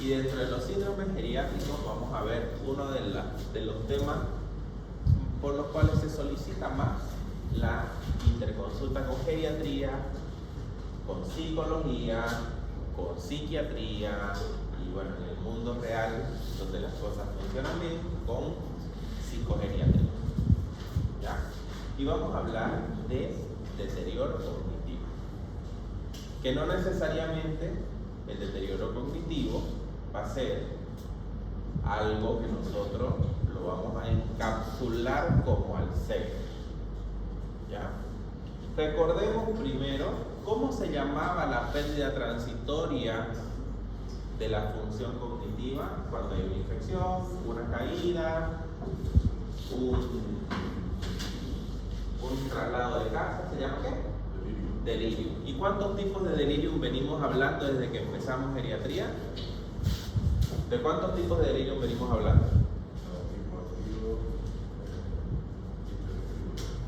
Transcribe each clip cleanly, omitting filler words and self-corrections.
Y dentro de los síndromes geriátricos vamos a ver uno de los temas por los cuales se solicita más la interconsulta con geriatría, con psicología, con psiquiatría y bueno, en el mundo real, donde las cosas funcionan bien, con psicogeriatría. ¿Ya? Y vamos a hablar de deterioro cognitivo, que no necesariamente el deterioro cognitivo va a ser algo que nosotros lo vamos a encapsular como Alzheimer. ¿Ya? Recordemos primero cómo se llamaba la pérdida transitoria de la función cognitiva cuando hay una infección, una caída, un traslado de casa. ¿Se llama qué? Delirium. ¿Y cuántos tipos de delirium venimos hablando desde que empezamos geriatría? ¿De cuántos tipos de delirium venimos hablando?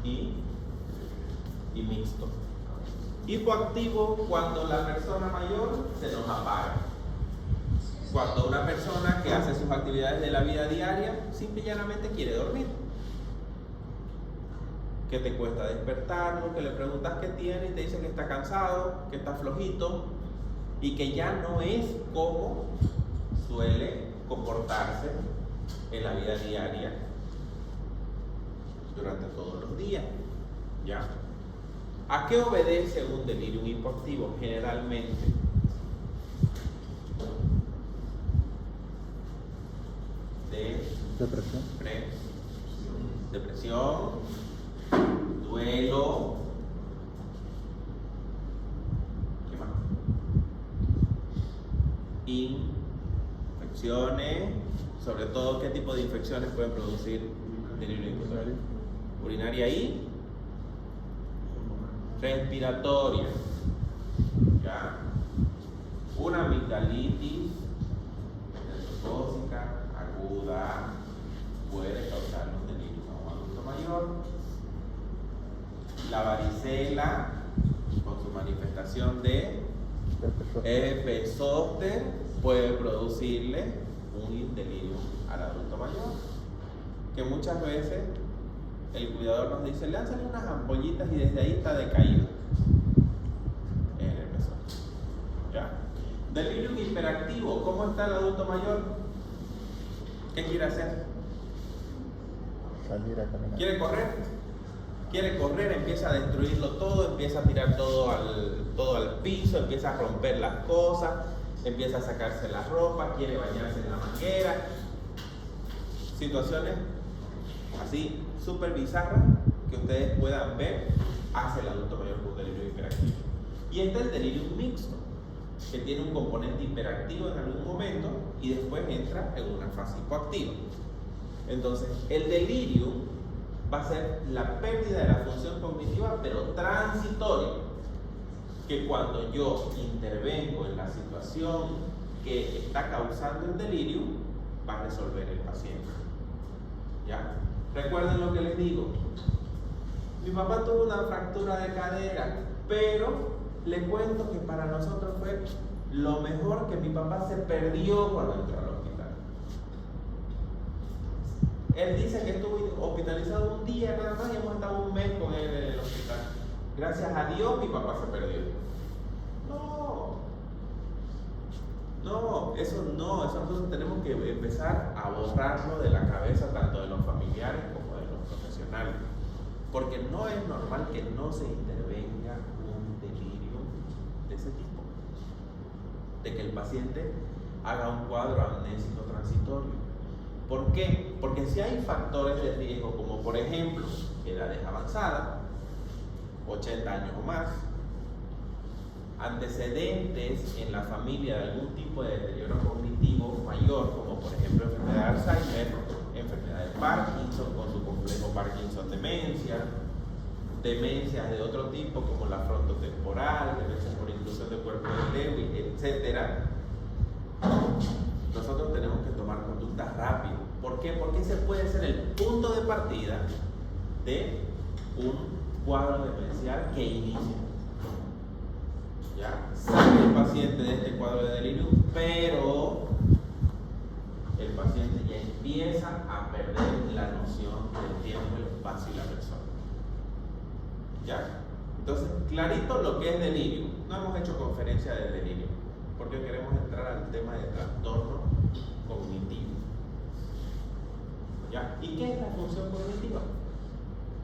Y mixto. Hipoactivo cuando la persona mayor se nos apaga. Cuando una persona que hace sus actividades de la vida diaria simple y llanamente quiere dormir. Que te cuesta despertarlo, que le preguntas qué tiene y te dice que está cansado, que está flojito y que ya no es como suele comportarse en la vida diaria durante todos los días. ¿Ya? ¿A qué obedece un delirium hipoactivo? Generalmente de depresión, duelo, ¿qué más? Infecciones, sobre todo qué tipo de infecciones pueden producir delirio hipoactivo. Urinaria y respiratoria. ¿Ya? Una amigdalitis metastóxica aguda puede causar un delirio a un adulto mayor. La varicela, con su manifestación de herpes zóster, puede producirle un delirio al adulto mayor, que muchas veces el cuidador nos dice, le han salido unas ampollitas y desde ahí está decaído el herpes zóster. ¿Ya? Delirium hiperactivo, ¿cómo está el adulto mayor? ¿Qué quiere hacer? Salir a caminar. ¿Quiere correr? Quiere correr, empieza a destruirlo todo, empieza a tirar todo al piso, empieza a romper las cosas, empieza a sacarse la ropa, quiere bañarse en la manguera. Situaciones así súper bizarras que ustedes puedan ver hace el adulto mayor con delirio hiperactivo. Y está el delirium mixto, que tiene un componente hiperactivo en algún momento y después entra en una fase hipoactiva. Entonces, el delirium va a ser la pérdida de la función cognitiva, pero transitoria, que cuando yo intervengo en la situación que está causando el delirio, va a resolver el paciente. ¿Ya? Recuerden lo que les digo. Mi papá tuvo una fractura de cadera, pero le cuento que para nosotros fue lo mejor, que mi papá se perdió cuando entró al hospital. Él dice que estuvo hospitalizado un día nada más y hemos estado un mes con él en el hospital. Gracias a Dios mi papá se perdió. Eso nosotros tenemos que empezar a borrarlo de la cabeza, tanto de los familiares como de los profesionales. Porque no es normal que no se intervenga un delirio de ese tipo. De que el paciente haga un cuadro amnésico transitorio. ¿Por qué? Porque si hay factores de riesgo, como por ejemplo, edades avanzadas, 80 años o más, antecedentes en la familia de algún tipo de deterioro cognitivo mayor, como por ejemplo enfermedad de Alzheimer, enfermedad de Parkinson con su complejo Parkinson-demencia, demencias de otro tipo como la frontotemporal, demencias por inclusión de cuerpo de Lewy, etc. Nosotros tenemos que tomar conductas rápidas. ¿Por qué? Porque ese puede ser el punto de partida de un cuadro demencial que inicia. ¿Ya? Saque el paciente de este cuadro de delirium, pero clarito lo que es delirio. No hemos hecho conferencia de delirio, porque queremos entrar al tema de trastorno cognitivo. ¿Ya? ¿Y qué es la función cognitiva?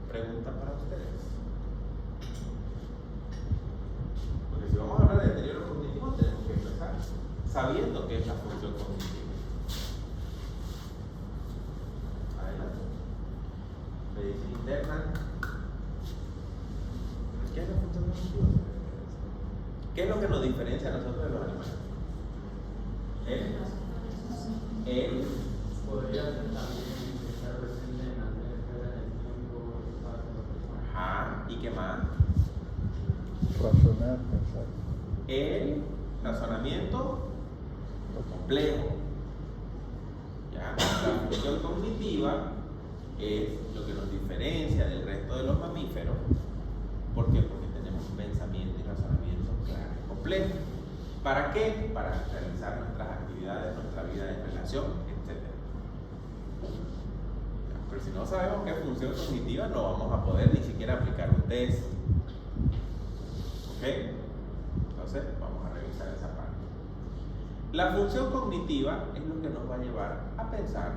Pregunta para ustedes. Porque si vamos a hablar de deterioro cognitivo, tenemos que empezar sabiendo qué es la función cognitiva. Adelante. Medicina interna. ¿Qué es la función cognitiva? ¿Qué es lo que nos diferencia a nosotros de los animales? Él podría ser también estar presente en la esfera del tiempo, el espacio. Ajá. ¿Y qué más? Razonar, pensar. El razonamiento complejo. ¿Ya? La función cognitiva es lo que nos diferencia del resto de los mamíferos. ¿Por qué? Porque tenemos un pensamiento y razonamiento claro y complejo. ¿Para qué? Para realizar nuestras actividades, nuestra vida de relación, etc. Pero si no sabemos qué es función cognitiva, no vamos a poder ni siquiera aplicar un test. ¿Ok? Entonces, vamos a revisar esa parte. La función cognitiva es lo que nos va a llevar a pensar,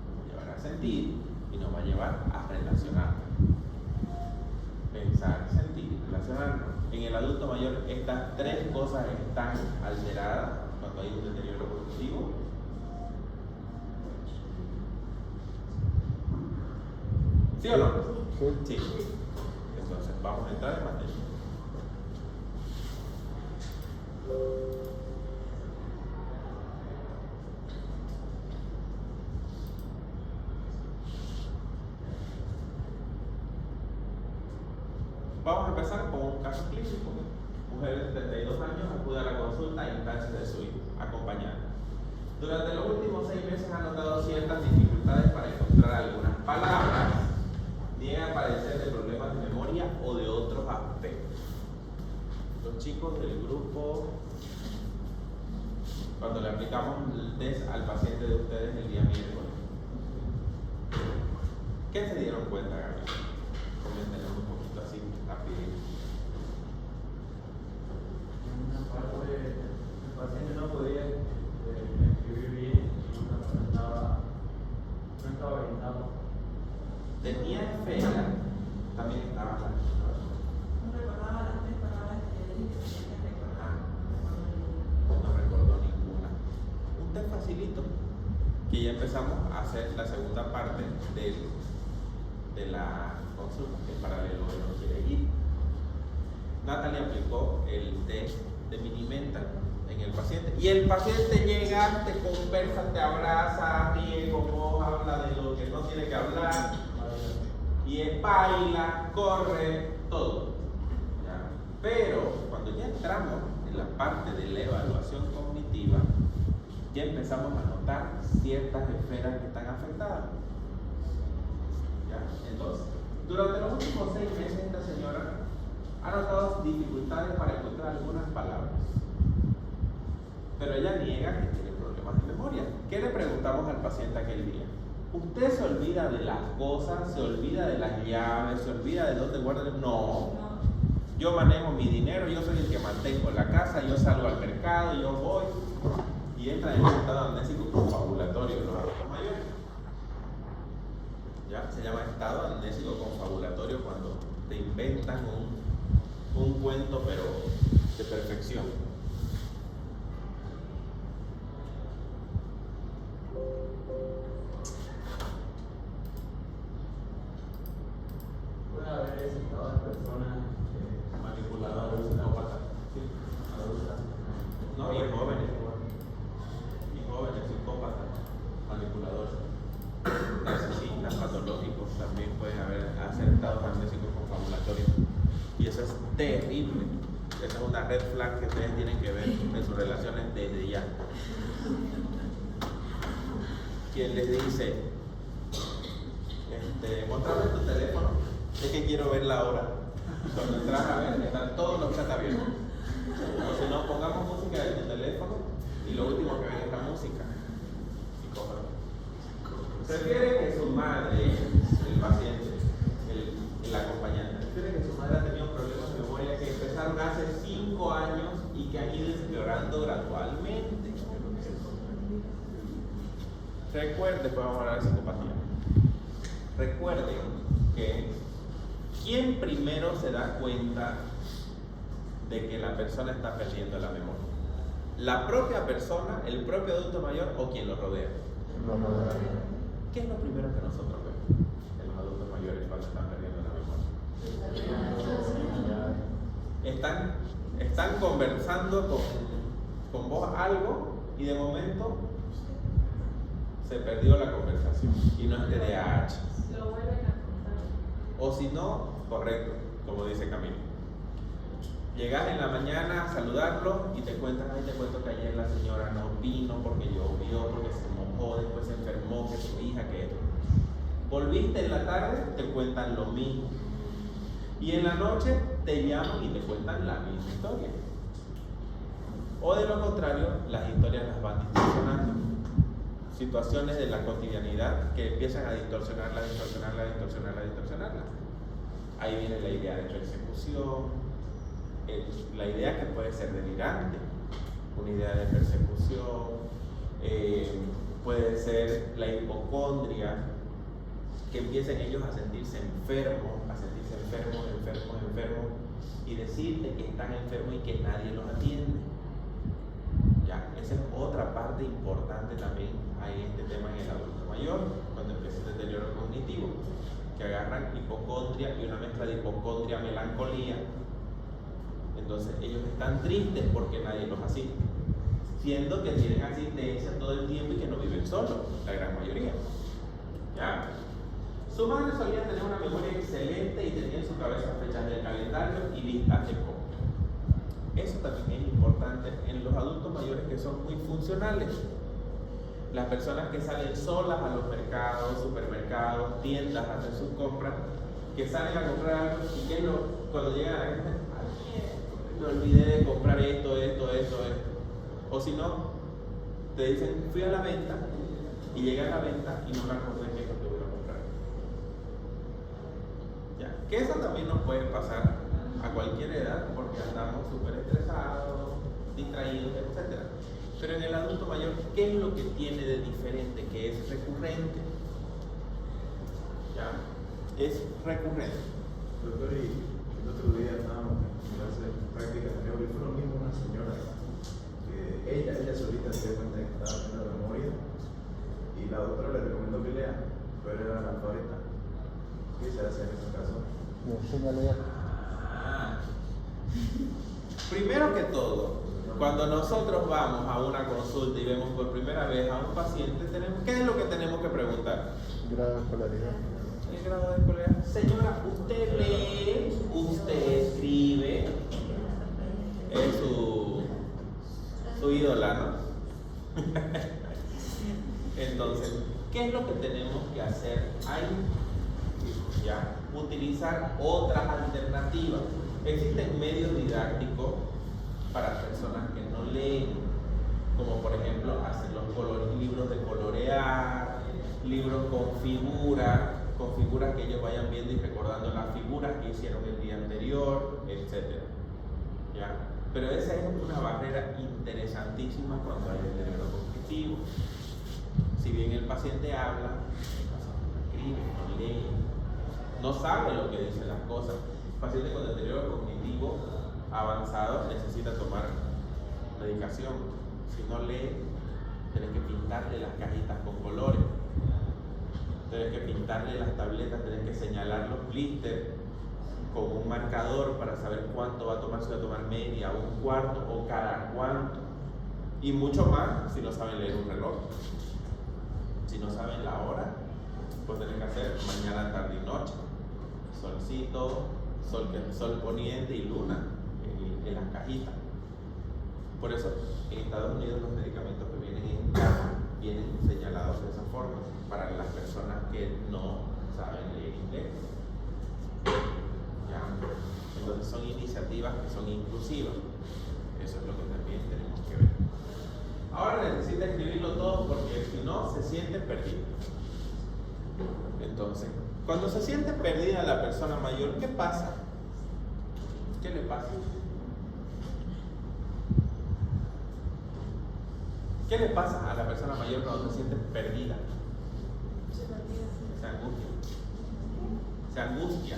nos va a llevar a sentir y nos va a llevar a relacionarnos. Pensar, sentir, relacionarnos. En el adulto mayor estas tres cosas están alteradas cuando hay un deterioro cognitivo. ¿Sí o no? Sí. Entonces vamos a entrar en materia. Vamos a empezar con un caso clínico. Mujer de 32 años acude a la consulta a instancias de su hijo, acompañada. Durante los últimos 6 meses ha notado ciertas dificultades para encontrar algunas palabras. Niega a padecer de problemas de memoria o de otros aspectos. Los chicos del grupo, cuando le aplicamos el test al paciente de ustedes el día miércoles, ¿qué se dieron cuenta, Gabriel? Coméntenos un poquito así, rápido. En una parte, el paciente no podía escribir bien, no estaba orientado. Tenía esfera, también estaba la. No recordaba las 3 palabras que le dije, tenía que recordar. No recordó ninguna. Un test facilito, que ya empezamos a hacer la segunda parte de la consulta, que es paralelo que no quiere ir. Natalie aplicó el test de Mini-Mental en el paciente, y el paciente llega, te conversa, te abraza, ríe con vos, habla de lo que no tiene que hablar, y baila, corre, todo. ¿Ya? Pero cuando ya entramos en la parte de la evaluación cognitiva, ya empezamos a notar ciertas esferas que están afectadas. ¿Ya? Entonces, durante los últimos 6 meses esta señora ha notado dificultades para encontrar algunas palabras, pero ella niega que tiene problemas de memoria. ¿Qué le preguntamos al paciente aquel día? ¿Usted se olvida de las cosas? ¿Se olvida de las llaves? ¿Se olvida de dónde guarda? No. Yo manejo mi dinero, yo soy el que mantengo la casa, yo salgo al mercado, yo voy. Y entra en un estado amnésico confabulatorio en los adultos mayores. ¿Ya? Se llama estado amnésico confabulatorio cuando te inventan un cuento, pero de perfección. Puede haber citadas personas manipuladoras, psicópatas, Sí. adultas. No, y jóvenes. Y jóvenes psicópatas, manipuladores, narcisistas, patológicos, también pueden haber estados amnésicos confabulatorios. Y eso es terrible. Esa es una red flag que ustedes tienen que ver en sus relaciones desde ya. Quien les dice, muéstrame tu teléfono, es que quiero ver la hora. Cuando entras a ver, están todos los chats abiertos. O si no, pongamos música de tu teléfono y lo último que ven es la música. Y cójalo. Prefiere que su madre, el paciente, el acompañante, prefiere que su madre ha tenido problemas de memoria que empezar aumentando gradualmente. Recuerden, después vamos a hablar de psicopatía. Recuerden que ¿quién primero se da cuenta de que la persona está perdiendo la memoria? ¿La propia persona, el propio adulto mayor o quien lo rodea? ¿Qué es lo primero que nosotros vemos en los adultos mayores cuando están perdiendo la memoria? Están conversando con vos algo y de momento se perdió la conversación y no es TDAH. Lo vuelven a contar. O si no, correcto, como dice Camilo. Llegas en la mañana a saludarlo y te cuentan, ay, te cuento que ayer la señora no vino porque llovió, porque se mojó, después se enfermó, que su hija, que esto. Volviste en la tarde, te cuentan lo mismo. Y en la noche te llaman y te cuentan la misma historia. O de lo contrario, las historias las van distorsionando. Situaciones de la cotidianidad que empiezan a distorsionarla. Ahí viene la idea de persecución, la idea que puede ser delirante, una idea de persecución, puede ser la hipocondria, que empiecen ellos a sentirse enfermos, y decirte que están enfermos y que nadie los atiende. Ya, esa es otra parte importante también en este tema en el adulto mayor, cuando empieza el deterioro cognitivo, que agarran hipocondria y una mezcla de hipocondria, melancolía. Entonces ellos están tristes porque nadie los asiste, siendo que tienen asistencia todo el tiempo y que no viven solos, la gran mayoría. ¿Ya? Su madre solía tener una memoria excelente y tenía en su cabeza fechas del calendario y listas de compra. Eso también es importante en los adultos mayores que son muy funcionales. Las personas que salen solas a los mercados, supermercados, tiendas a hacer sus compras, que salen a comprar algo y que cuando llegan a la gente, me olvidé de comprar esto. O si no, te dicen, fui a la venta y llegué a la venta y no me acordé qué es lo que voy a comprar. Ya, que eso también nos puede pasar a cualquier edad porque andamos súper estresados, distraídos, etc. Pero en el adulto mayor, ¿qué es lo que tiene de diferente? Que es recurrente. ¿Ya? Es recurrente. Doctor, y el otro día estábamos en clase de práctica de y fue lo mismo una señora que ella solita se dio cuenta de que estaba haciendo memoria y la doctora le recomendó que lea, pero era analfabeta. ¿Qué se hace en ese caso? Primero que todo, cuando nosotros vamos a una consulta y vemos por primera vez a un paciente, ¿qué es lo que tenemos que preguntar? Grado de escolaridad. El grado de escolaridad. Señora, ¿usted lee? ¿Usted escribe? Es su ídola, ¿no? Entonces, ¿qué es lo que tenemos que hacer ahí? Ya, utilizar otras alternativas. Existen medios didácticos para personas que no leen, como por ejemplo hacer los libros de colorear, libros con figuras que ellos vayan viendo y recordando las figuras que hicieron el día anterior, etc. ¿Ya? Pero esa es una barrera interesantísima cuando hay deterioro cognitivo. Si bien el paciente habla, el paciente no escribe, no lee, no sabe lo que dicen las cosas. El paciente con deterioro cognitivo avanzado necesita tomar medicación. Si no lee, tienes que pintarle las cajitas con colores, tienes que pintarle las tabletas, tienes que señalar los blisters con un marcador para saber cuánto va a tomar, si va a tomar media, un cuarto o cada cuánto. Y mucho más si no saben leer un reloj. Si no saben la hora, pues tienen que hacer mañana, tarde y noche. Solcito, sol poniente y luna en las cajitas. Por eso en Estados Unidos los medicamentos que vienen en caja vienen señalados de esa forma para las personas que no saben leer inglés. ¿Ya? Entonces son iniciativas que son inclusivas. Eso es lo que también tenemos que ver. Ahora necesita escribirlo todo porque si no se siente perdido. Entonces, cuando se siente perdida la persona mayor, ¿qué pasa? ¿Qué le pasa? ¿Qué le pasa a la persona mayor cuando se siente perdida? Se angustia.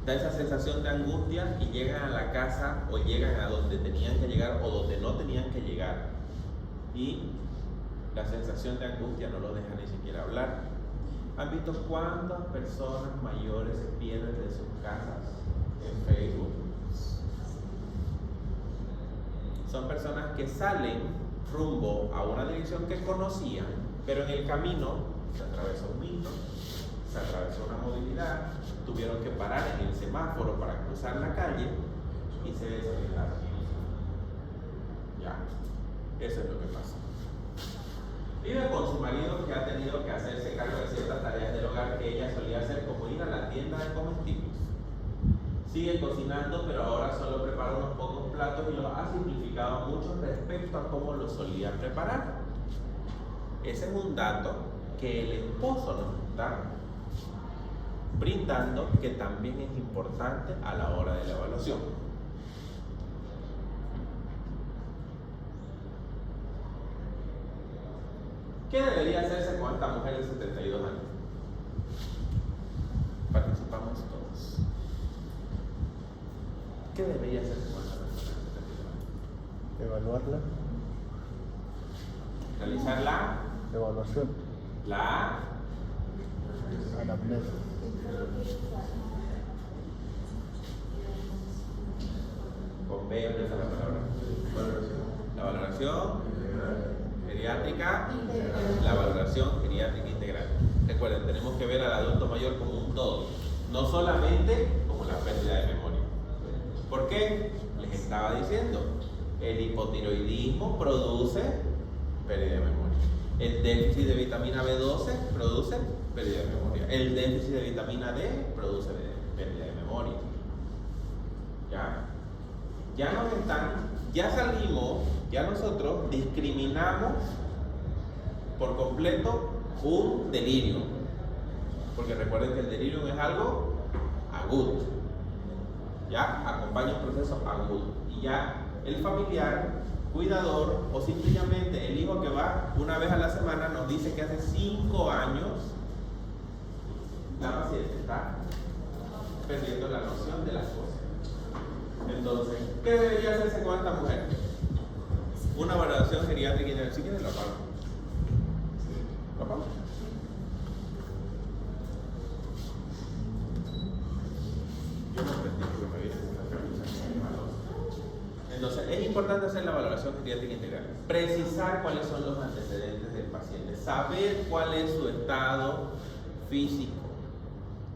Da esa sensación de angustia y llegan a la casa o llegan a donde tenían que llegar o donde no tenían que llegar. Y la sensación de angustia no lo deja ni siquiera hablar. ¿Han visto cuántas personas mayores se pierden de sus casas en Facebook? Son personas que salen rumbo a una dirección que conocían, pero en el camino se atravesó un mito, se atravesó una movilidad, tuvieron que parar en el semáforo para cruzar la calle y se desorientaron. Ya, eso es lo que pasa. Vive con su marido, que ha tenido que hacerse cargo de ciertas tareas del hogar que ella solía hacer, como ir a la tienda de comestibles. Sigue cocinando, pero ahora solo prepara unos pocos platos y los ha simplificado mucho respecto a cómo lo solía preparar. Ese es un dato que el esposo nos está brindando, que también es importante a la hora de la evaluación. ¿Qué debería hacerse con esta mujer de 72 años? Participamos todos. ¿Qué debería hacerse con esta persona de 72 años? Evaluarla. Realizar la Evaluación. Anamnesis. Con B empieza la palabra. La valoración geriátrica, la valoración geriátrica integral. Recuerden, tenemos que ver al adulto mayor como un todo, no solamente como la pérdida de memoria. ¿Por qué? Les estaba diciendo, el hipotiroidismo produce pérdida de memoria. El déficit de vitamina B12 produce pérdida de memoria. El déficit de vitamina D produce pérdida de memoria. Ya salimos, ya nosotros discriminamos por completo un delirio. Porque recuerden que el delirio es algo agudo. Ya acompaña un proceso agudo. Y ya el familiar, cuidador o simplemente el hijo que va una vez a la semana nos dice que hace 5 años la paciente está perdiendo la noción de las cosas. Entonces, ¿qué debería hacerse con esta mujer? Una valoración geriátrica integral. Si quieren, lo apago. ¿Lo apago? Yo no entendí que me viene una camisa. Entonces, es importante hacer la valoración geriátrica integral. Precisar cuáles son los antecedentes del paciente. Saber cuál es su estado físico.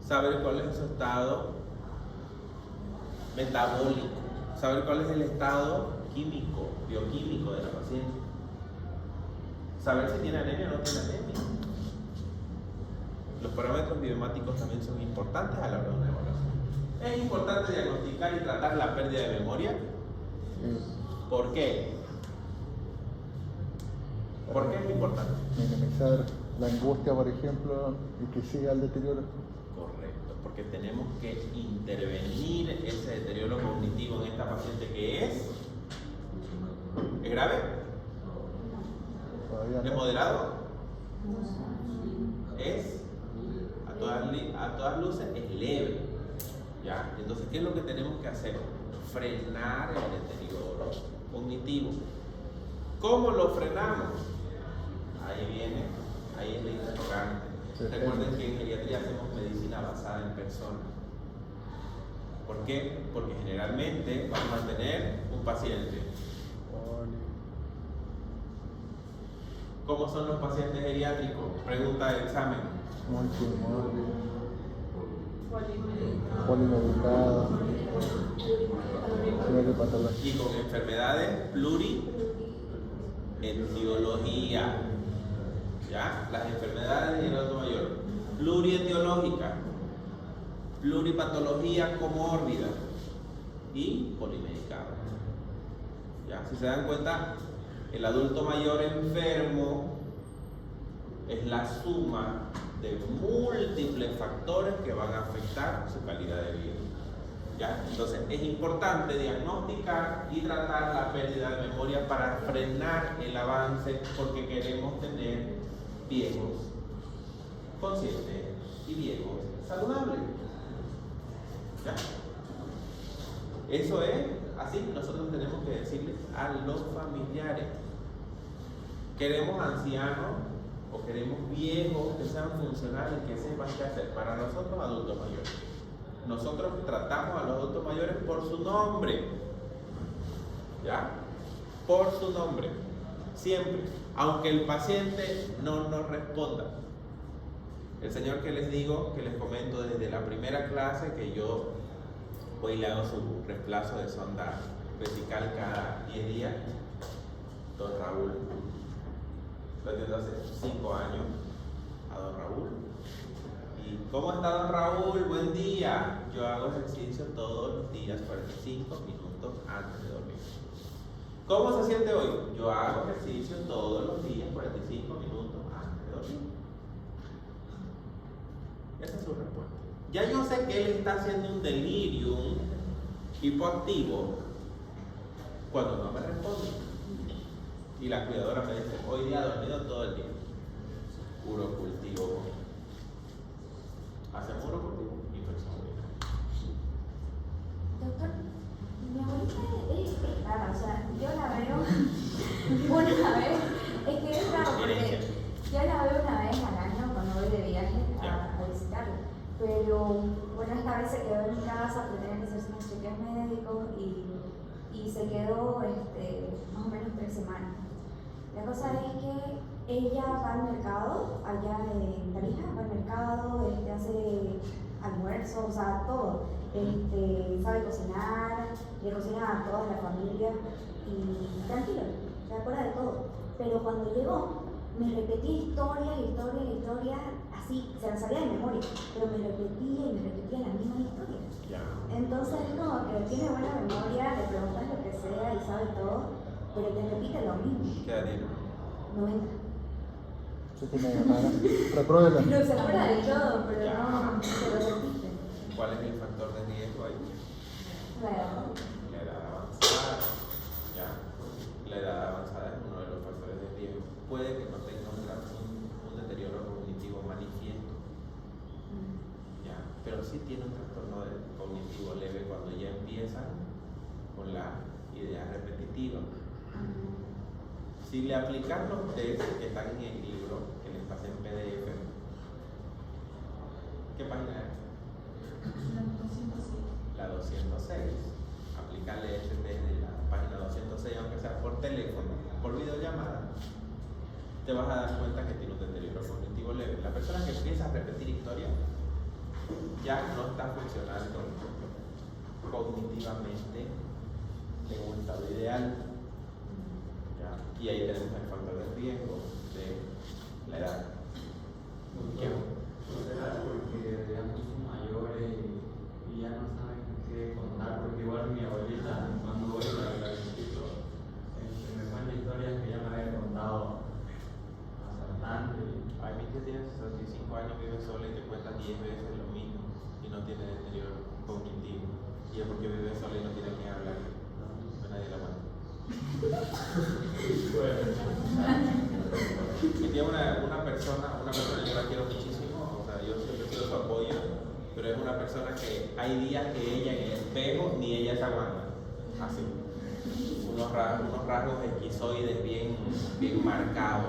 Saber cuál es su estado metabólico, saber cuál es el estado químico, bioquímico de la paciente, saber si tiene anemia o no tiene anemia. Los parámetros biomáticos también son importantes a la hora de una evaluación. Es importante diagnosticar y tratar la pérdida de memoria. ¿Por qué? ¿Por qué es importante? Minimizar la angustia, por ejemplo, y que siga el deterioro. Correcto, porque tenemos que intervenir ese deterioro cognitivo en esta paciente que es grave, Todavía es no. moderado, es a todas luces es leve. ¿Ya? Entonces, ¿qué es lo que tenemos que hacer? Frenar el deterioro cognitivo. ¿Cómo lo frenamos? Ahí es la interrogante. Recuerden que en geriatría hacemos medicina basada en personas. ¿Por qué? Porque generalmente vamos a tener un paciente. ¿Cómo son los pacientes geriátricos? Pregunta de examen. Multimórbido, polimedicado, Y con enfermedades plurietiología. ¿Ya? Las enfermedades del adulto mayor, plurietiológica, pluripatología comórbida y polimedicado. ¿Ya? Si se dan cuenta, el adulto mayor enfermo es la suma de múltiples factores que van a afectar su calidad de vida. ¿Ya? Entonces es importante diagnosticar y tratar la pérdida de memoria para frenar el avance, porque queremos tener viejos conscientes y viejos saludables. ¿Ya? Eso es así, nosotros tenemos que decirle a los familiares. Queremos ancianos o queremos viejos que sean funcionales, que sepan qué hacer. Para nosotros, adultos mayores, nosotros tratamos a los adultos mayores por su nombre. ¿Ya? Por su nombre. Siempre. Aunque el paciente no nos responda. El señor que les digo, que les comento desde la primera clase, que yo hoy le hago su reemplazo de sonda vesical cada 10 días, don Raúl. Lo atiendo hace 5 años a don Raúl. ¿Y cómo está don Raúl? Buen día. Yo hago ejercicio todos los días, 45 minutos antes de dormir. ¿Cómo se siente hoy? Yo hago ejercicio todos los días, 45 minutos antes de dormir. Esa es su respuesta. Ya yo sé que él está haciendo un delirium hipoactivo cuando no me responde. Y la cuidadora me dice, hoy día ha dormido todo el día. Urocultivo. ¿Hacemos urocultivo? Infección urinaria. Doctor, mi abuelita es rara, o sea, yo la veo una vez, es que es raro porque yo la veo una vez al año cuando voy de viaje a visitarla, pero bueno, esta vez se quedó en mi casa, pero tenía que hacerse unos chequeos médicos y se quedó más o menos 3 semanas. La cosa es que ella va al mercado, allá en Tarija, va al mercado, hace almuerzo, o sea, todo. Sabe cocinar, le cocina a toda la familia y tranquilo, se acuerda de todo. Pero cuando llegó, me repetía historia, así, se la sabía de memoria, pero me repetía las mismas historias. Entonces es como que tiene buena memoria, le preguntas lo que sea y sabe todo, pero te repite lo mismo. ¿Qué edad tiene? 90. Se tiene rara. Repruébela. No se acuerda de todo, pero no se lo repite. ¿Cuál es el factor de riesgo ahí? Claro. La edad avanzada. ¿Ya? La edad avanzada es uno de los factores de riesgo. Puede que no tenga un deterioro cognitivo manifiesto, ¿ya? Pero sí tiene un trastorno cognitivo leve cuando ya empieza con la idea repetitiva. Si le aplican los test que están en el libro, que les pasé en PDF, ¿qué página es? La 206. Aplicarle este test de la página 206, aunque sea por teléfono, por videollamada, te vas a dar cuenta que tiene un deterioro cognitivo leve. La persona que empieza a repetir historias ya no está funcionando cognitivamente en un estado ideal. ¿Ya? Y ahí tenemos el factor de riesgo de la edad. ¿Será porque digamos son mayores y ya no saben qué contar? Porque igual mi abuelita, cuando voy a la visito, me cuenta historias que ya me había contado bastante. Ay, mi tía tiene 65 años, vive sola y te cuenta 10 veces lo mismo y no tiene deterioro cognitivo. Y es porque vive sola y no tiene quien hablar. No nadie la manda. Mi tía es una persona yo la quiero muchísimo, o sea, yo siempre he sido su apoyo, pero es una persona que hay días que ella en el espejo ni ella se aguanta. Así. Unos rasgos esquizoides bien marcados.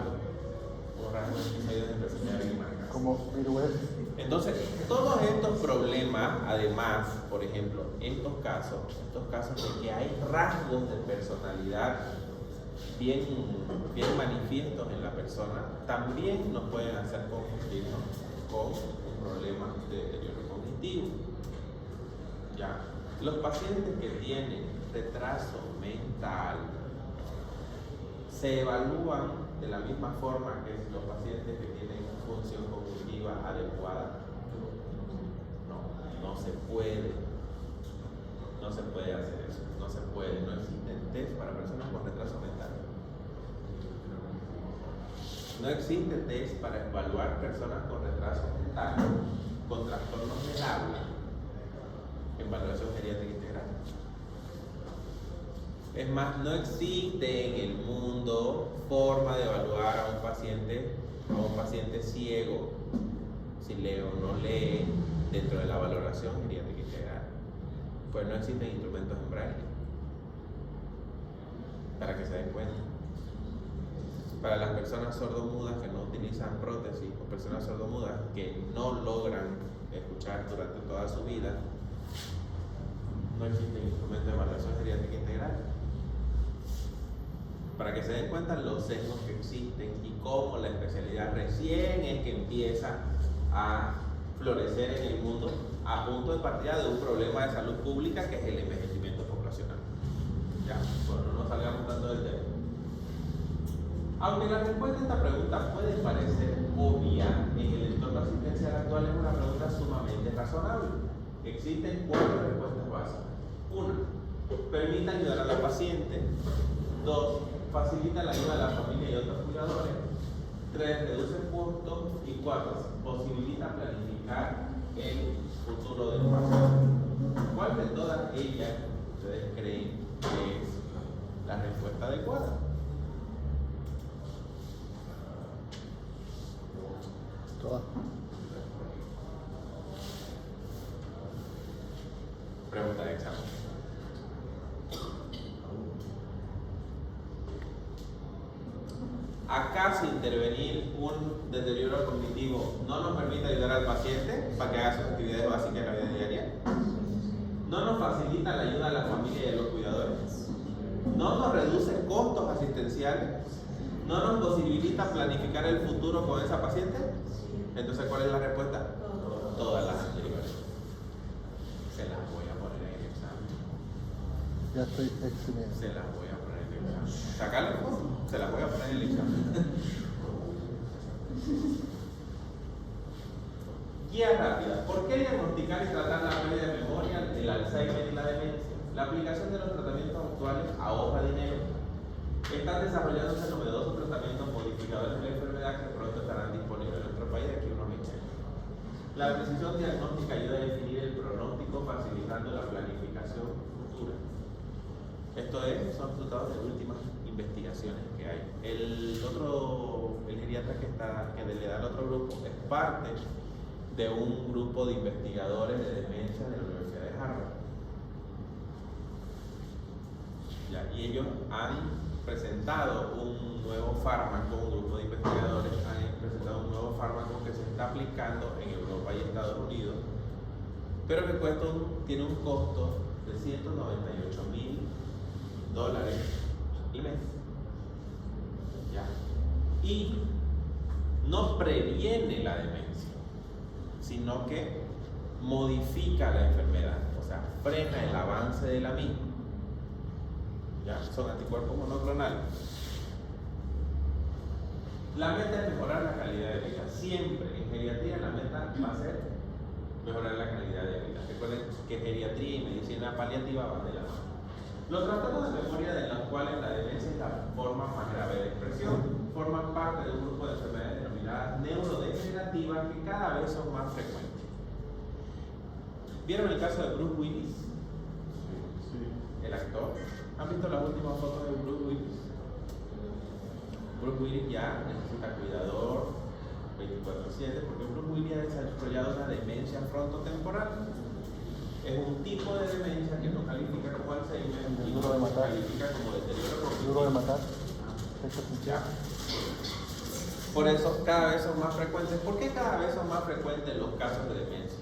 Unos rasgos esquizoides de personalidad bien marcados. Como viruela. Entonces, todos estos problemas, además, por ejemplo, estos casos de que hay rasgos de personalidad bien manifiestos en la persona, también nos pueden hacer confundirnos con un problema de deterioro cognitivo. ¿Ya? Los pacientes que tienen retraso mental se evalúan de la misma forma que los pacientes que tienen función cognitiva adecuada. No se puede. No se puede hacer eso. No se puede. No existen test para personas con retraso mental. No existe test para evaluar personas con retraso mental, con trastornos del habla, en valoración geriátrica integral. Es más, no existe en el mundo forma de evaluar a un paciente ciego si lee o no lee dentro de la valoración geriátrica integral. Pues no existen instrumentos en braille, para que se den cuenta. Para las personas sordomudas que no utilizan prótesis o personas sordomudas que no logran escuchar durante toda su vida, no existe instrumento de evaluación geriátrica integral. Para que se den cuenta los sesgos que existen y cómo la especialidad recién es que empieza a florecer en el mundo a punto de partida de un problema de salud pública que es el envejecimiento poblacional. Ya, bueno, no salgamos tanto del tema. Aunque la respuesta a esta pregunta puede parecer obvia, en el entorno asistencial actual es una pregunta sumamente razonable. Existen 4 respuestas básicas. 1. Permite ayudar a la paciente. 2. Facilita la ayuda a la familia y otros cuidadores. 3. Reduce costos. Y 4. Posibilita planificar el futuro del paciente. ¿Cuál de todas ellas ustedes creen que es la respuesta adecuada? Todas. Pregunta de examen. ¿Acaso intervenir un deterioro cognitivo no nos permite ayudar al paciente para que haga sus actividades básicas en la vida diaria? ¿No nos facilita la ayuda a la familia y a los cuidadores? ¿No nos reduce costos asistenciales? ¿No nos posibilita planificar el futuro con esa paciente? Entonces, ¿cuál es la respuesta? Todas las anteriores. Se las voy a poner en el examen. Ya estoy eximido. Se las voy a poner en el examen. Sacarle foto. Se las voy a poner en el examen. Guía rápida. ¿Por qué diagnosticar y tratar la pérdida de memoria, el Alzheimer y la demencia? La aplicación de los tratamientos actuales ahorra dinero. Están desarrollándose novedosos tratamientos modificadores de la enfermedad que pronto estarán disponibles en nuestro país de aquí a unos 20 años. La precisión diagnóstica ayuda a definir el pronóstico, facilitando la planificación futura. Esto son resultados de últimas investigaciones que hay. El geriatra que le da al otro grupo es parte de un grupo de investigadores de demencia de la Universidad de Harvard. Ya, y ellos han presentado un nuevo fármaco, un grupo de investigadores han presentado un nuevo fármaco que se está aplicando en Europa y Estados Unidos, pero que tiene un costo de $198.000 al mes. ¿Ya? Y no previene la demencia, sino que modifica la enfermedad, o sea, frena el avance de la misma. Ya, son anticuerpos monoclonales. La meta es mejorar la calidad de vida. Siempre en geriatría la meta va a ser mejorar la calidad de vida. Recuerden que geriatría y medicina paliativa van de la mano. Los trastornos de memoria, de los cuales la demencia es la forma más grave de expresión, forman parte de un grupo de enfermedades denominadas neurodegenerativas que cada vez son más frecuentes. ¿Vieron el caso de Bruce Willis? El actor. ¿Han visto las últimas fotos de Bruce Willis? Bruce Willis ya necesita cuidador 24/7 porque Bruce Willis ha desarrollado una demencia frontotemporal. Es un tipo de demencia que no califica como Alzheimer y no califica como deterioro cognitivo. Duro de matar. Ya. Por eso cada vez son más frecuentes. ¿Por qué cada vez son más frecuentes los casos de demencia?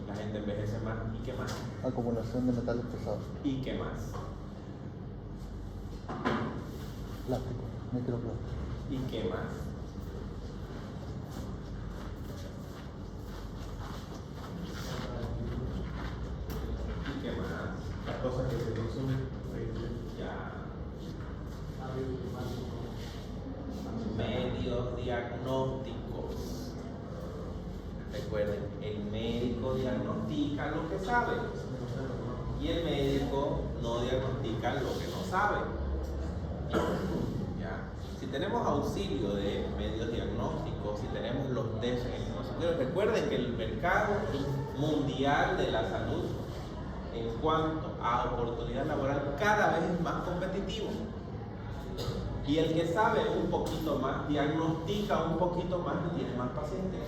La gente envejece más. ¿Y qué más? Acumulación de metales pesados. ¿Y qué más? Plástico, microplástico. ¿Y qué más? ¿Y qué más? Las cosas que se consumen. Ya. Medios diagnósticos. Recuerden, el médico diagnostica lo que sabe y el médico no diagnostica lo que no sabe. Ya. ¿Ya? Si tenemos auxilio de medios diagnósticos, si tenemos los test en el consultorio, recuerden que el mercado mundial de la salud en cuanto a oportunidad laboral cada vez es más competitivo. Y el que sabe un poquito más, diagnostica un poquito más y tiene más pacientes.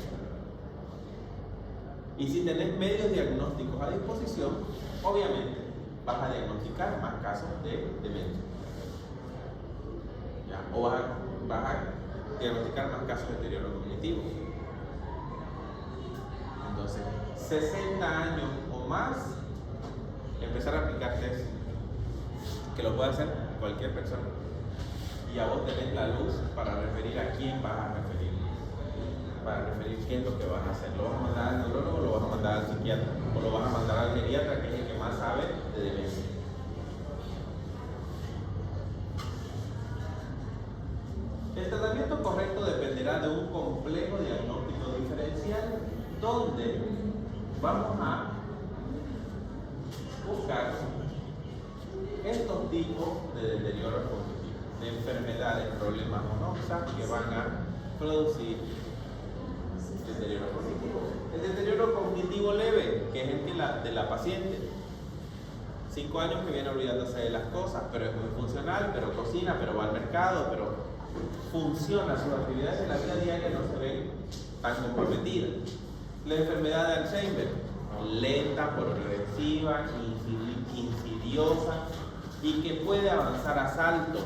Y si tenés medios diagnósticos a disposición, obviamente vas a diagnosticar más casos de demencia. ¿Ya? O vas a diagnosticar más casos de deterioro cognitivo. Entonces, 60 años o más, empezar a aplicar test, que lo puede hacer cualquier persona. Y a vos tenés la luz para referir a quién vas a referir, para referir qué es lo que vas a hacer. ¿Lo vas a mandar al neurólogo o lo vas a mandar al psiquiatra? ¿O lo vas a mandar al geriatra, que es el que más sabe de demencia? El tratamiento correcto dependerá de un complejo diagnóstico diferencial, donde vamos a buscar estos tipos de deterioro cognitivo, de enfermedades, problemas o noxas que van a producir deterioro cognitivo. El deterioro cognitivo leve, que es el que de la paciente, 5 años que viene olvidándose de las cosas, pero es muy funcional, pero cocina, pero va al mercado, pero funciona, sus actividades en la vida diaria no se ven tan comprometidas. La enfermedad de Alzheimer, lenta, progresiva, insidiosa, y que puede avanzar a salto,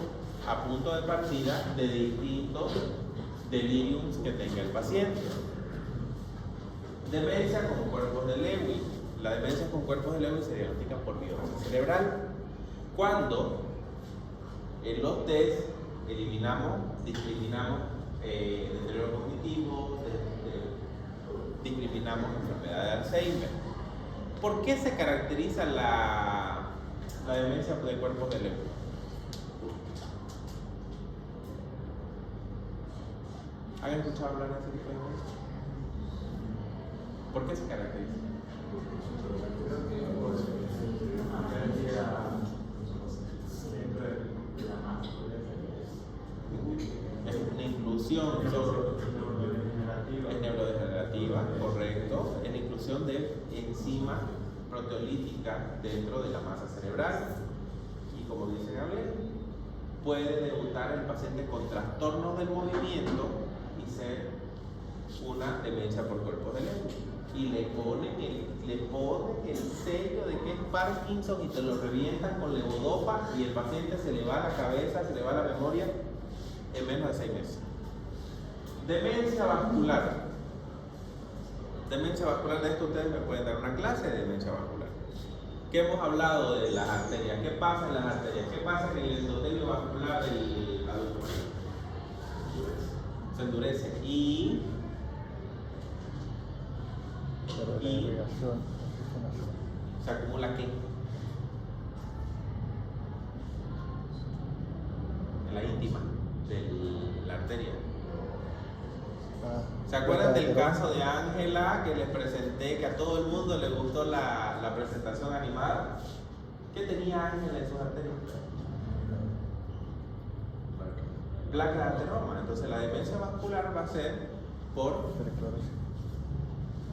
a punto de partida de distintos deliriums que tenga el paciente. Demencia con cuerpos de Lewy. La demencia con cuerpos de Lewy se diagnostica por biopsia cerebral. Cuando en los test discriminamos deterioro cognitivo, discriminamos enfermedad de Alzheimer. ¿Por qué se caracteriza la demencia de cuerpos de Lewy? ¿Han escuchado hablar de ese tipo de demencia? ¿Por qué se caracteriza? Es una inclusión, es neurodegenerativa, correcto, es la inclusión de enzimas proteolíticas dentro de la masa cerebral. Y como dice Gabriel, puede debutar el paciente con trastornos del movimiento y ser una demencia por cuerpos de Lewy. Y le ponen el sello de que es Parkinson y te lo revientan con levodopa y el paciente se le va la cabeza, se le va la memoria en menos de 6 meses. Demencia vascular. Demencia vascular, de esto ustedes me pueden dar una clase de demencia vascular. ¿Qué hemos hablado de las arterias? ¿Qué pasa en las arterias? ¿Qué pasa en el endotelio vascular del adulto mayor? Se endurece y se acumula ¿qué? En la íntima de la arteria. ¿Se acuerdan del caso de Ángela que les presenté, que a todo el mundo le gustó la presentación animada? ¿Qué tenía Ángela en sus arterias? Placa de ateroma. Entonces la demencia vascular va a ser por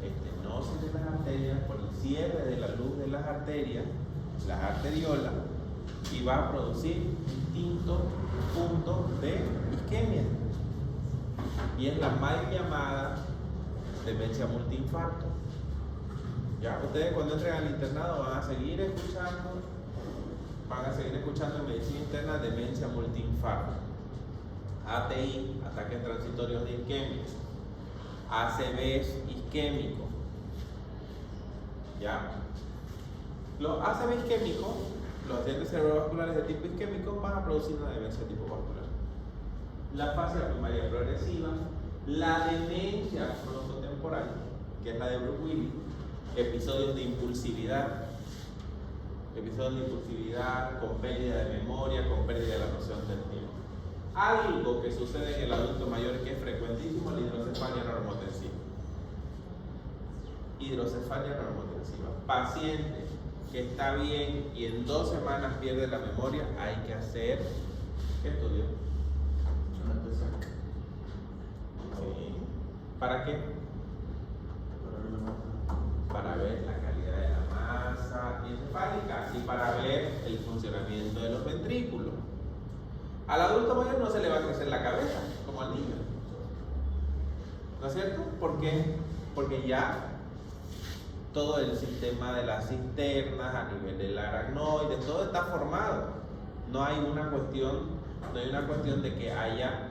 estenosis de las arterias, por el cierre de la luz de las arterias, las arteriolas, y va a producir distintos puntos de isquemia. Y es la mal llamada demencia multiinfarto. Ya, ustedes cuando entren al internado van a seguir escuchando en medicina interna demencia multiinfarto, ATI, ataques transitorios de isquemia, ACVs isquémicos. Ya. Los ACV isquémicos, los accidentes cerebrovasculares de tipo isquémico, van a producir una demencia de tipo vascular. La fase primaria progresiva, la demencia frontotemporal, que es la de Bruce-Willis, episodios de impulsividad con pérdida de memoria, con pérdida de la noción del tiempo. Algo que sucede en el adulto mayor que es frecuentísimo, la hidrocefalia normotensiva. Hidrocefalia normotensiva. Paciente que está bien y en 2 semanas pierde la memoria, hay que hacer estudios. Una especie Sí. ¿Para qué? para ver la masa. Para ver la calidad de la masa encefálica y para ver el funcionamiento de los ventrículos. Al adulto mayor no se le va a crecer la cabeza como al niño, ¿no es cierto? ¿Por qué? Porque ya todo el sistema de las cisternas a nivel del aracnoide, todo está formado. No hay una cuestión de que haya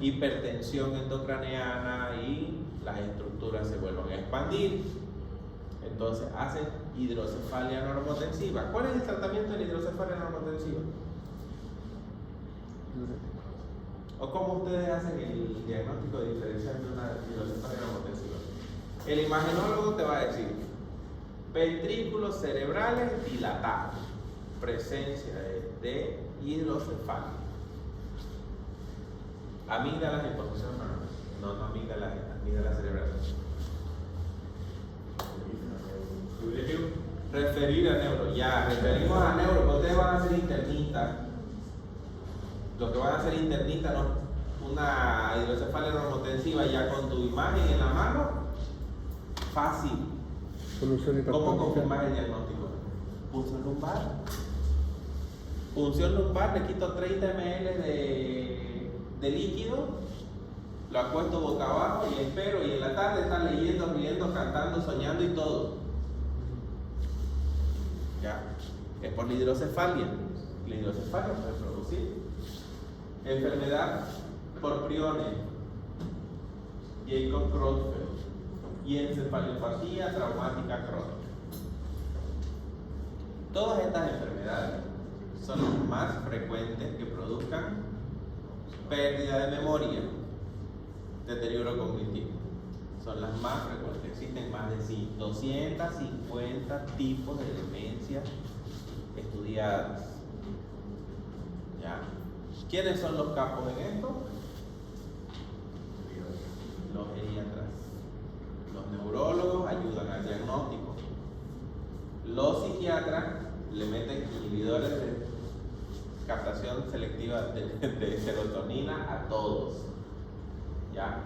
hipertensión endocraneana y las estructuras se vuelvan a expandir. Entonces hacen hidrocefalia normotensiva. ¿Cuál es el tratamiento de la hidrocefalia normotensiva? ¿O cómo ustedes hacen el diagnóstico diferencial de una hidrocefalia normotensiva? El imagenólogo te va a decir ventrículos cerebrales dilatados, presencia de hidrocefalia, amígdalas en posición normal, no amígdalas cerebrales. Referir a neuro, ya, referimos a neuro, pero ustedes van a ser internistas. Lo que van a hacer internistas, no, una hidrocefalia normotensiva ya con tu imagen en la mano, fácil. Solución ¿Cómo hipertónica. confirmar el diagnóstico? Punción lumbar. Punción lumbar, le quito 30 ml de líquido, lo acuesto boca abajo y espero, y en la tarde está leyendo, riendo, cantando, soñando y todo. Ya, es por la hidrocefalia. La hidrocefalia puede producir enfermedad por Prione, Jacob-Creutzfeldt y encefalopatía traumática crónica. Todas estas enfermedades son las más frecuentes que produzcan pérdida de memoria, deterioro cognitivo. Son las más frecuentes. Existen más de 250 tipos de demencia estudiadas. ¿Ya? ¿Quiénes son los capos en esto? Los geriatras. Los neurólogos ayudan al diagnóstico. Los psiquiatras le meten inhibidores de captación selectiva de serotonina a todos. ¿Ya?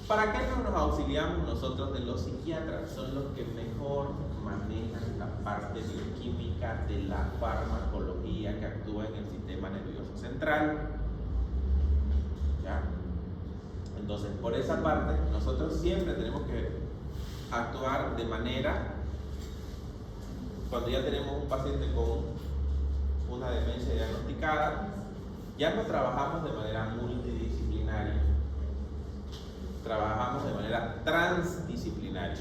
¿Para qué no nos auxiliamos nosotros de los psiquiatras? Son los que mejor manejan la parte bioquímica de la farmacología que actúa en el sistema nervioso central. ¿Ya? Entonces, por esa parte, nosotros siempre tenemos que actuar de manera, cuando ya tenemos un paciente con una demencia diagnosticada, ya no trabajamos de manera multidisciplinaria, trabajamos de manera transdisciplinaria,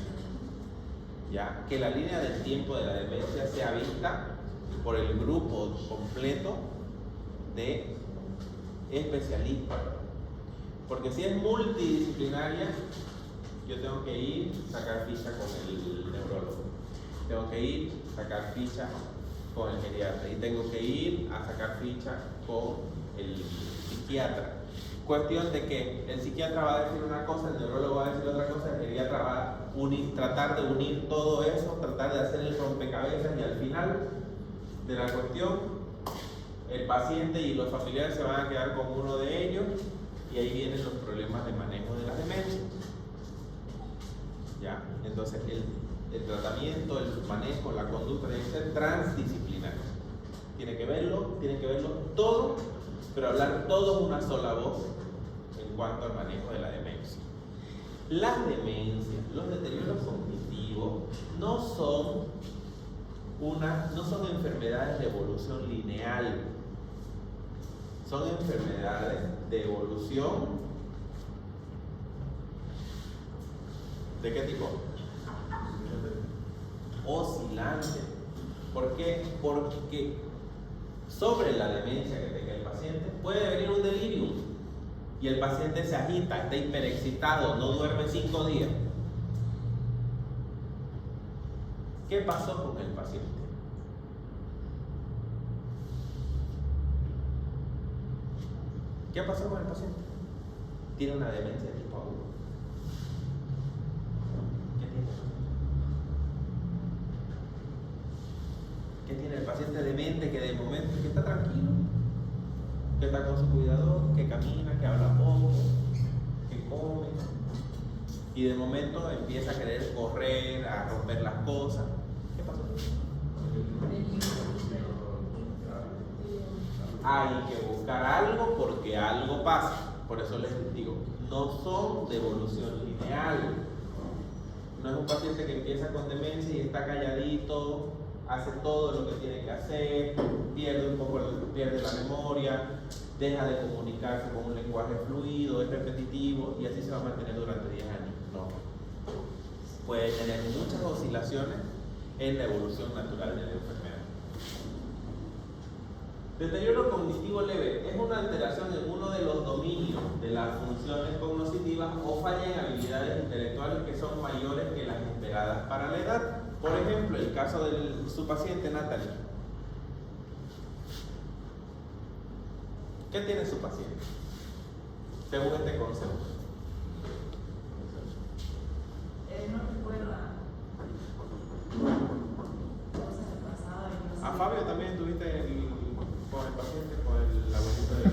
ya que la línea del tiempo de la demencia sea vista por el grupo completo de especialistas. Porque si es multidisciplinaria, yo tengo que ir a sacar ficha con el neurólogo, tengo que ir a sacar ficha con el geriatra y tengo que ir a sacar ficha con el psiquiatra. Cuestión de que el psiquiatra va a decir una cosa, el neurólogo va a decir otra cosa, el geriatra va a tratar de unir todo eso, tratar de hacer el rompecabezas, y al final de la cuestión el paciente y los familiares se van a quedar con uno de ellos, y ahí vienen los problemas de manejo de la demencia. ¿Ya? Entonces el tratamiento, el manejo, la conducta debe ser transdisciplinario. Tiene que verlo todo, pero hablar todos una sola voz en cuanto al manejo de la demencia. Las demencias, los deterioros cognitivos no son enfermedades de evolución lineal, son enfermedades de evolución ¿de qué tipo? Oscilante. ¿Por qué? Porque sobre la demencia que tenga el paciente puede venir un delirium y el paciente se agita, está hiperexcitado, no duerme 5 días. ¿Qué pasó con el paciente? ¿Qué pasó con el paciente? Tiene una demencia de tipo agudo. ¿Qué tiene? ¿Qué tiene el paciente demente que de momento que está tranquilo? que está con su cuidador, que camina, que habla poco, que come. Y de momento empieza a querer correr, a romper las cosas. ¿Qué pasó? Hay que buscar algo porque algo pasa. Por eso les digo, no son de evolución lineal. No es un paciente que empieza con demencia y está calladito, hace todo lo que tiene que hacer, pierde la memoria, deja de comunicarse con un lenguaje fluido, es repetitivo y así se va a mantener durante 10 años. No. Puede tener muchas oscilaciones en la evolución natural de la enfermedad. Deterioro cognitivo leve es una alteración en uno de los dominios de las funciones cognitivas o falla en habilidades intelectuales que son mayores que las esperadas para la edad. Por ejemplo, el caso de su paciente Natalie. ¿Qué tiene su paciente? Según este concepto. No recuerda cosas del pasado y no sé. A Fabio también tuviste con el paciente, con el abuelito del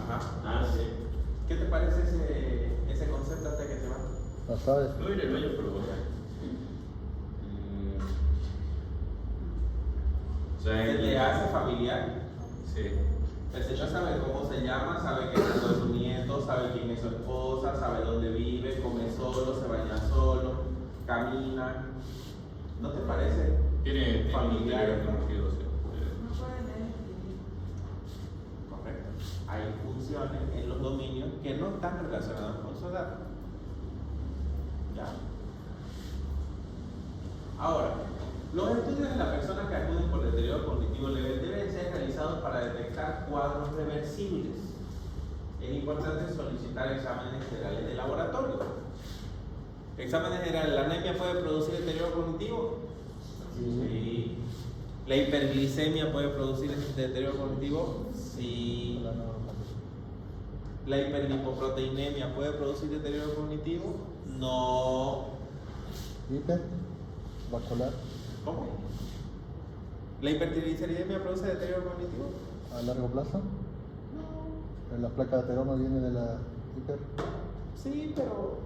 Ajá. Ah, sí. ¿Qué te parece ese concepto hasta que te va? ¿No sabes? No iré yo, pero bueno. ¿Se te hace familiar? Sí. El señor sabe cómo se llama, sabe que es su nieto, sabe quién es su esposa, sabe dónde vive, come solo, se baña solo, camina. ¿No te parece? Tiene familiar? conocido, sí. No pueden leer y escribir. Correcto. Hay funciones en los dominios que no están relacionadas con su edad. ¿Ya? Ahora, los estudios en las personas que acuden por deterioro cognitivo leve deben ser realizados para detectar cuadros reversibles. Es importante solicitar exámenes generales de laboratorio. Exámenes generales, ¿la anemia puede producir deterioro cognitivo? Sí. ¿La hiperglicemia puede producir deterioro cognitivo? Sí. ¿La hiperlipoproteinemia puede producir deterioro cognitivo? No. ¿Hiper? ¿Vascular? ¿Cómo? ¿La hipertrigliceridemia produce deterioro cognitivo? ¿A largo plazo? No. ¿La placa de ateroma viene de la hiper? Sí, pero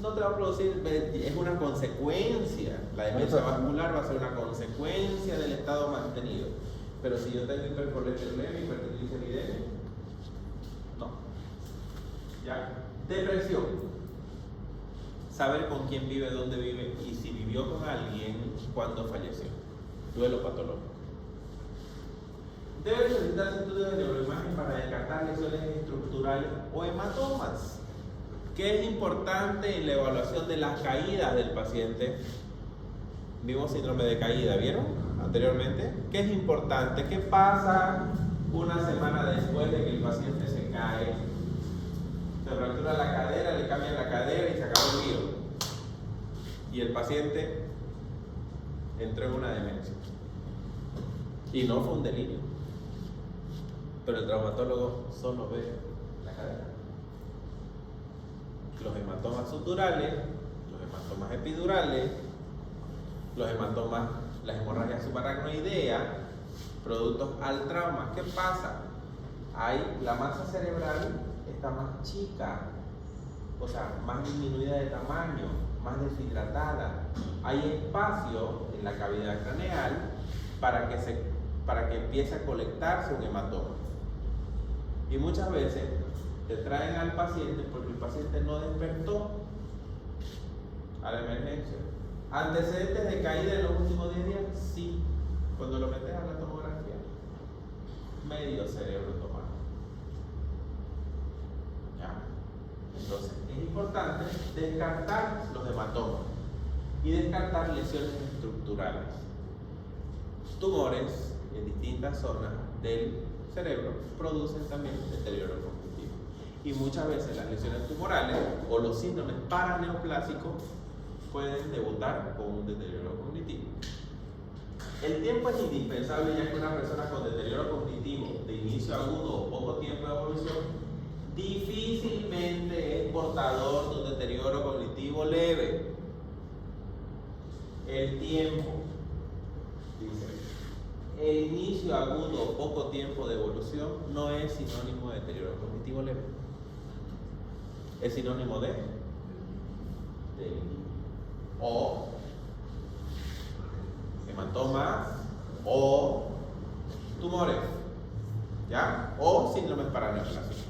no te va a producir, es una consecuencia. La demencia vascular va a ser una consecuencia del estado mantenido. Pero si yo tengo hipercolesterolemia, hipertrigliceridemia, no. ¿Ya? Depresión. Saber con quién vive, dónde vive y si vivió con alguien, cuándo falleció. Duelo patológico. Debe solicitarse estudios de neuroimagen para descartar lesiones estructurales o hematomas. ¿Qué es importante en la evaluación de las caídas del paciente? Vimos síndrome de caída, ¿vieron? Anteriormente. ¿Qué es importante? ¿Qué pasa una semana después de que el paciente se cae? Se fractura la cadera, le cambian la cadera y se acabó el lío. Y el paciente entró en una demencia. Y no fue un delirio. Pero el traumatólogo solo ve la cadera. Los hematomas suturales, los hematomas epidurales, los hematomas, las hemorragias subaracnoideas, productos al trauma. ¿Qué pasa? La masa cerebral está más chica, o sea, más disminuida de tamaño, más deshidratada. Hay espacio en la cavidad craneal para que empiece a colectarse un hematoma. Y muchas veces te traen al paciente porque el paciente no despertó a la emergencia. ¿Antecedentes de caída en los últimos 10 días? Sí. Cuando lo metes a la tomografía, medio cerebro tomado. ¿Ya? Entonces, es importante descartar los hematomas y descartar lesiones estructurales. Tumores en distintas zonas del cerebro producen también deterioro cognitivo. Y muchas veces las lesiones tumorales o los síndromes paraneoplásicos pueden debutar con un deterioro cognitivo. El tiempo es indispensable, ya que una persona con deterioro cognitivo de inicio agudo o poco tiempo de evolución difícilmente es portador de un deterioro cognitivo leve. El tiempo, dice, el inicio agudo o poco tiempo de evolución evolución no es sinónimo de deterioro cognitivo leve. Es sinónimo de o hematomas o tumores, ¿ya? O síndromes paraneoplásicos.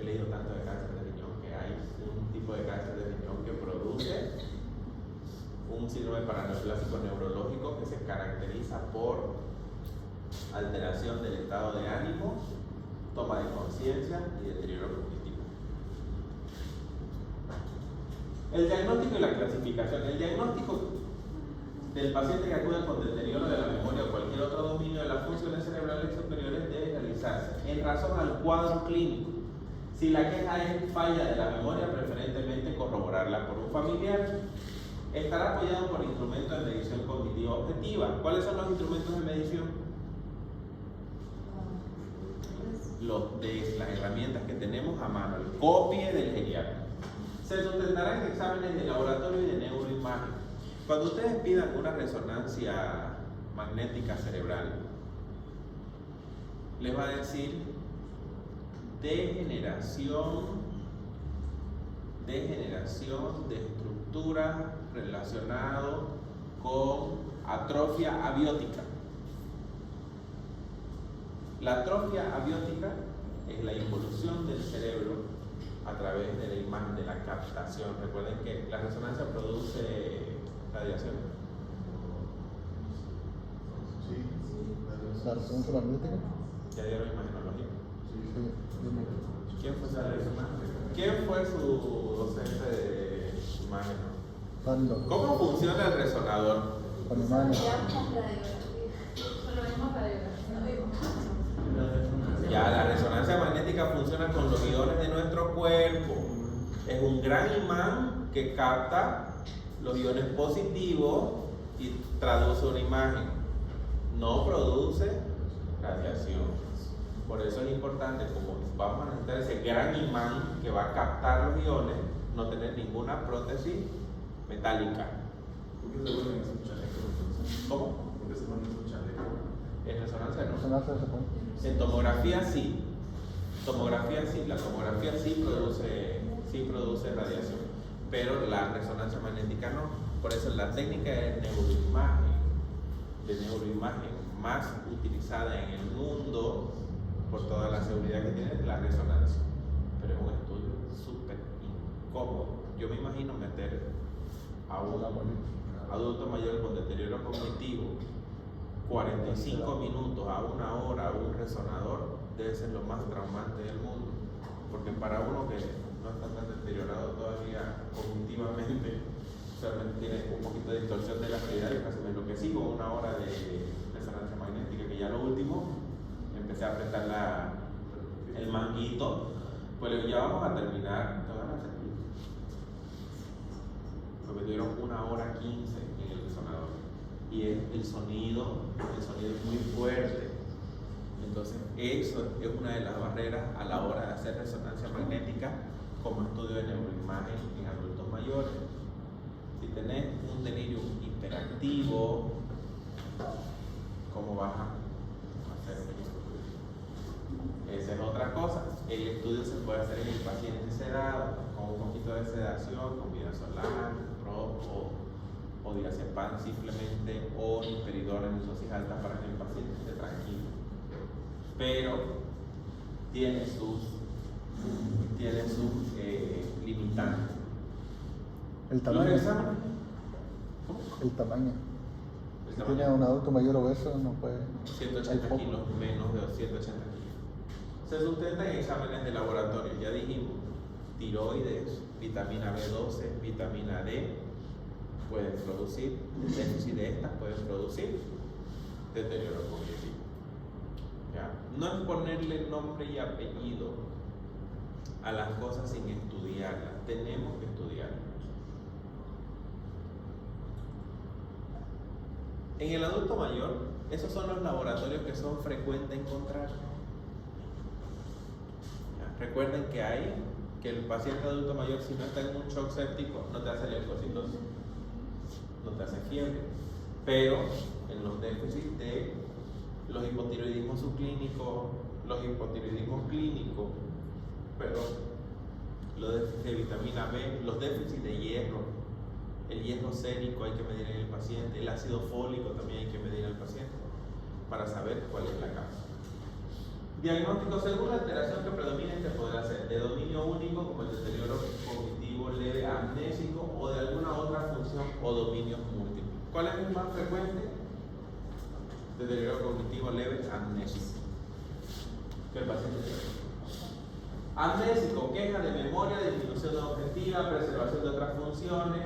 He leído tanto de cáncer de riñón que hay un tipo de cáncer de riñón que produce un síndrome paraneoplásico neurológico que se caracteriza por alteración del estado de ánimo, toma de conciencia y deterioro cognitivo. El diagnóstico y la clasificación. El diagnóstico del paciente que acude con deterioro de la memoria o cualquier otro dominio de las funciones cerebrales superiores debe realizarse en razón al cuadro clínico. Si la queja es falla de la memoria, preferentemente corroborarla por un familiar. Estará apoyado por instrumentos de medición cognitiva objetiva. ¿Cuáles son los instrumentos de medición? Las herramientas que tenemos a mano, el copie del geriatra. Se sustentarán en exámenes de laboratorio y de neuroimagen. Cuando ustedes pidan una resonancia magnética cerebral, les va a decir degeneración de estructuras relacionado con atrofia abiótica. La atrofia abiótica es la involución del cerebro a través de la imagen, de la captación. Recuerden que la resonancia produce radiación. Sí, ¿La resonancia magnética? ¿Ya dieron imagenología? Sí. ¿Quién fue su docente de imagen? Pablo. ¿Cómo funciona el resonador? Con imagen. Solo vemos radiografía, no vemos. Ya, la resonancia magnética funciona con los iones de nuestro cuerpo. Es un gran imán que capta los iones positivos y traduce una imagen. No produce radiación. Por eso es importante, como vamos a necesitar ese gran imán que va a captar los iones, no tener ninguna prótesis metálica. ¿Por qué se ponen esos chalecos entonces? ¿Cómo? ¿Por qué se ponen esos chalecos? En resonancia no. Resonancia se pone. En tomografía sí. Tomografía sí. La tomografía sí produce radiación. Pero la resonancia magnética no. Por eso la técnica de neuroimagen más utilizada en el mundo, por toda la seguridad que tiene, es la resonancia. Pero es un estudio súper incómodo. Yo me imagino meter a un adulto mayor con deterioro cognitivo 45 minutos a una hora a un resonador debe ser lo más traumante del mundo, porque para uno que no está tan deteriorado todavía cognitivamente, solamente tiene un poquito de distorsión de la realidad, yo casi me enloquecí con una hora de resonancia magnética, que ya lo último empecé a apretar el manguito, pues ya vamos a terminar, porque tuvieron 1 hora 15 en el resonador y el sonido es muy fuerte. Entonces eso es una de las barreras a la hora de hacer resonancia magnética como estudio de neuroimagen en adultos mayores. Si tenés un delirio hiperactivo, ¿cómo vas a hacer eso? Esa es otra cosa. El estudio se puede hacer en el paciente sedado, con un poquito de sedación, con midazolam, o diazepam simplemente, o risperidona en dosis altas para que el paciente esté tranquilo. Pero tiene sus limitantes. El tamaño. ¿Los exámenes? ¿Cómo? El tamaño. El Si tamaño. tiene un adulto mayor obeso, no puede. 180 hay poco. kilos, menos de 180 kilos. Se sustenta en exámenes de laboratorio, ya dijimos, tiroides, vitamina B12, vitamina D, pueden producir, el déficit de estas pueden producir deterioro cognitivo. ¿Ya? No es ponerle nombre y apellido a las cosas sin estudiarlas, tenemos que estudiarlas. En el adulto mayor, esos son los laboratorios que son frecuentes encontrar. ¿Ya? Recuerden que el paciente adulto mayor, si no está en un shock séptico, no te hace leucocitosis, no te hace fiebre, pero en los déficits de los hipotiroidismos subclínicos, los hipotiroidismos clínicos, los déficits de vitamina B, los déficits de hierro, el hierro sérico hay que medir en el paciente, el ácido fólico también hay que medir en el paciente para saber cuál es la causa. Diagnóstico según la alteración que predominante podrá ser de dominio único como el deterioro cognitivo leve amnésico o de alguna otra función o dominios múltiples. ¿Cuál es el más frecuente? Deterioro cognitivo leve amnésico. ¿Qué el paciente tiene? Amnésico, queja de memoria, disminución objetiva, preservación de otras funciones,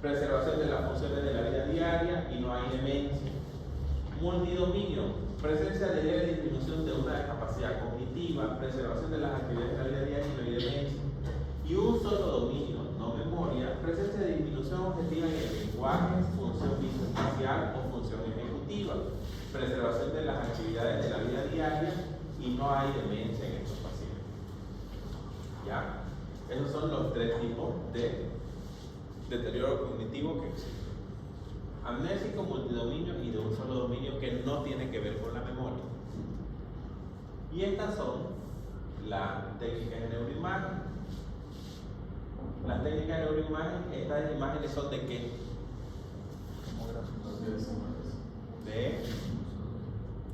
preservación de las funciones de la vida diaria y no hay demencia. Multidominio, presencia de leve disminución de una discapacidad cognitiva, preservación de las actividades de la vida diaria y no hay demencia. Y un solo dominio, no memoria, presencia de disminución objetiva en el lenguaje, función visoespacial o función ejecutiva, preservación de las actividades de la vida diaria y no hay demencia en estos pacientes. ¿Ya? Esos son los tres tipos de deterioro cognitivo que existen. Amnésico, multidominio y de un solo dominio que no tiene que ver con la memoria. Y estas son las técnicas de neuroimagen. Las técnicas de neuroimagen, estas imágenes son de qué? De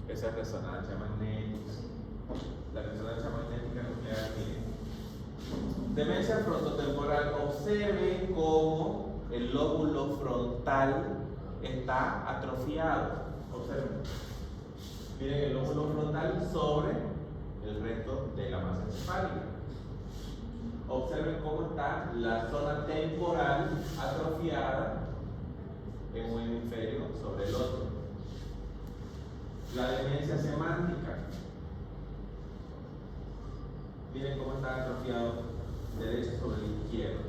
esa resonancia magnética. La resonancia magnética nuclear tiene demencia frontotemporal. Observe cómo el lóbulo frontal está atrofiado. Observen. Miren el lóbulo frontal sobre el resto de la masa encefálica. Observen cómo está la zona temporal atrofiada en un hemisferio sobre el otro. La demencia semántica. Miren cómo está atrofiado derecho sobre el izquierdo.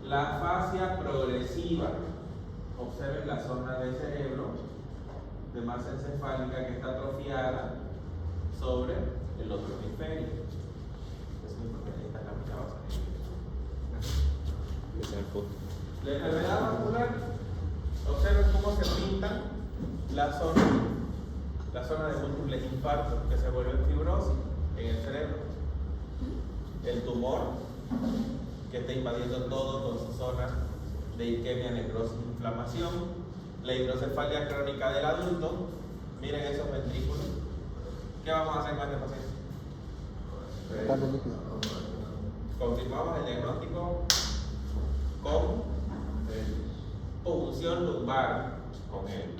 La afasia progresiva. Observen la zona del cerebro de masa encefálica que está atrofiada sobre el otro hemisferio. Es muy importante, esta cámara va a salir. La enfermedad vascular, observen cómo se pintan la zona de múltiples infartos que se vuelve fibrosis en el cerebro. El tumor que está invadiendo todo con su zona de isquemia, necrosis, inflamación. La hidrocefalia crónica del adulto. Miren esos ventrículos. ¿Qué vamos a hacer con este paciente? Confirmamos el diagnóstico con punción lumbar con él.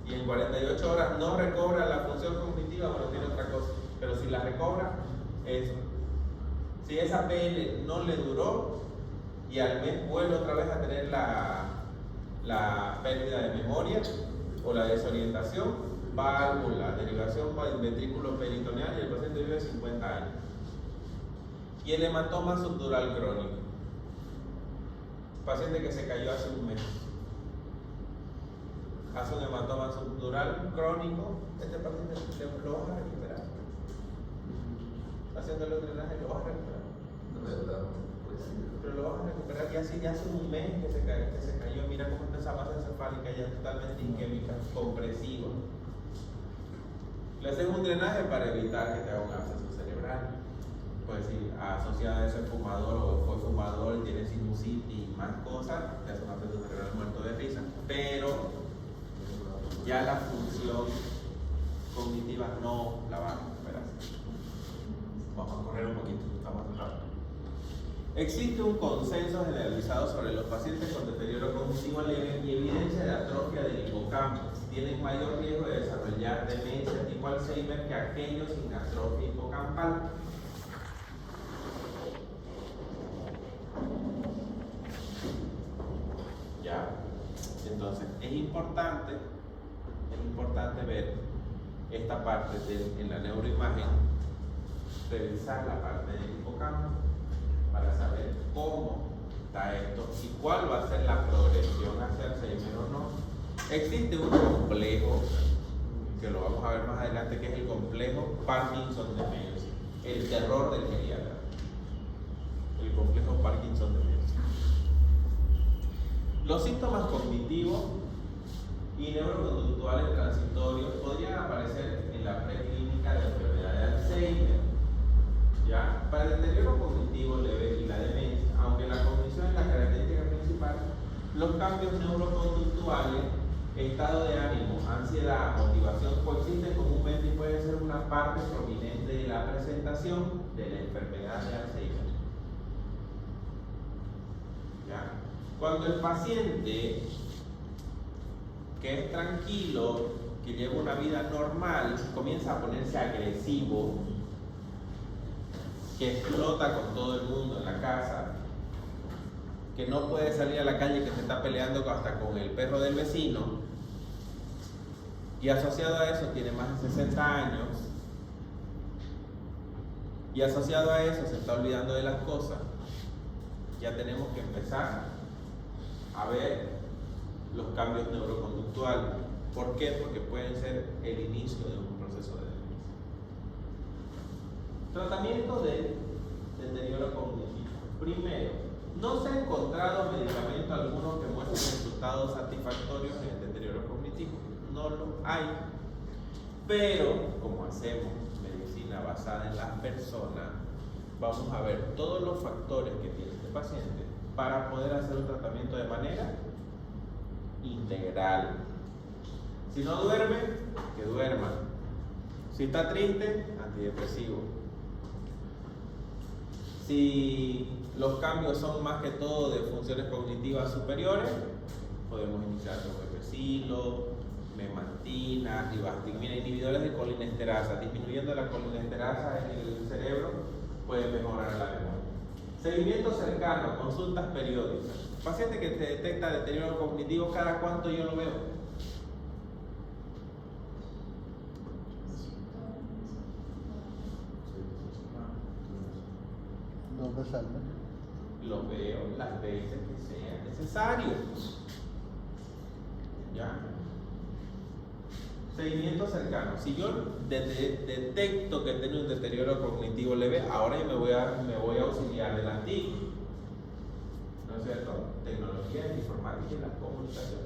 Y en 48 horas no recobra la función cognitiva, bueno, tiene otra cosa. Pero si la recobra, eso. Si esa PL no le duró y al mes vuelve otra vez a tener la pérdida de memoria o la desorientación, válvula, derivación para el ventrículo peritoneal y el paciente vive 50 años. Y el hematoma subdural crónico. Paciente que se cayó hace un mes. Hace un hematoma subdural crónico, este paciente lo vas a recuperar. Haciéndole el drenaje lo vas a recuperar. Pero lo vas a recuperar ya hace un mes que se cayó. Mira cómo está esa masa encefálica ya totalmente isquémica, compresiva. Le haces un drenaje para evitar que te haga un absceso cerebral. Pues si asociado a ese fumador o fue fumador, tiene sinusitis y más cosas, te hace un absceso cerebral muerto de risa. Pero ya la función cognitiva no la va a recuperar. Vamos a correr un poquito, estamos rápido. Existe un consenso generalizado sobre los pacientes con deterioro cognitivo leve y evidencia de atrofia del hipocampo. Tienen mayor riesgo de desarrollar demencia tipo Alzheimer que aquellos sin atrofia hipocampal. ¿Ya? Entonces, es importante ver esta parte en la neuroimagen, revisar la parte del hipocampo para saber cómo está esto y cuál va a ser la progresión hacia Alzheimer o no. Existe un complejo, que lo vamos a ver más adelante, que es el complejo Parkinson-Demencia, el terror del geriatra. El complejo Parkinson-Demencia. Los síntomas cognitivos y neuroconductuales transitorios podrían aparecer en la preclínica de la enfermedad de Alzheimer. ¿Ya? Para el deterioro cognitivo leve y la demencia, aunque la cognición es la característica principal, los cambios neuroconductuales, estado de ánimo, ansiedad, motivación coexisten comúnmente y pueden ser una parte prominente de la presentación de la enfermedad de Alzheimer. ¿Ya? Cuando el paciente que es tranquilo, que lleva una vida normal, comienza a ponerse agresivo, que explota con todo el mundo en la casa, que no puede salir a la calle, que se está peleando hasta con el perro del vecino, y asociado a eso tiene más de 60 años, y asociado a eso se está olvidando de las cosas, ya tenemos que empezar a ver los cambios neuroconductuales. ¿Por qué? Porque pueden ser el inicio de un proceso de demencia. Tratamiento de deterioro cognitivo. Primero, no se ha encontrado medicamento alguno que muestre resultados satisfactorios en el deterioro cognitivo. No lo hay. Pero, como hacemos medicina basada en las personas, vamos a ver todos los factores que tiene este paciente para poder hacer un tratamiento de manera integral. Si no duerme, que duerma. Si está triste, antidepresivo. Si los cambios son más que todo de funciones cognitivas superiores, podemos iniciar con mepecilo, memantina, ribastigmina, inhibidores de colinesterasa. Disminuyendo la colinesterasa en el cerebro puede mejorar la memoria. Seguimiento cercano, consultas periódicas. Paciente que te detecta deterioro cognitivo, ¿cada cuánto yo lo veo? Dos veces al mes. Lo veo las veces que sea necesario. ¿Ya? Seguimiento cercano. Si yo detecto que tengo un deterioro cognitivo leve, ahora yo me voy a auxiliar del antiguo. ¿No es cierto? Tecnología, informática y la comunicación.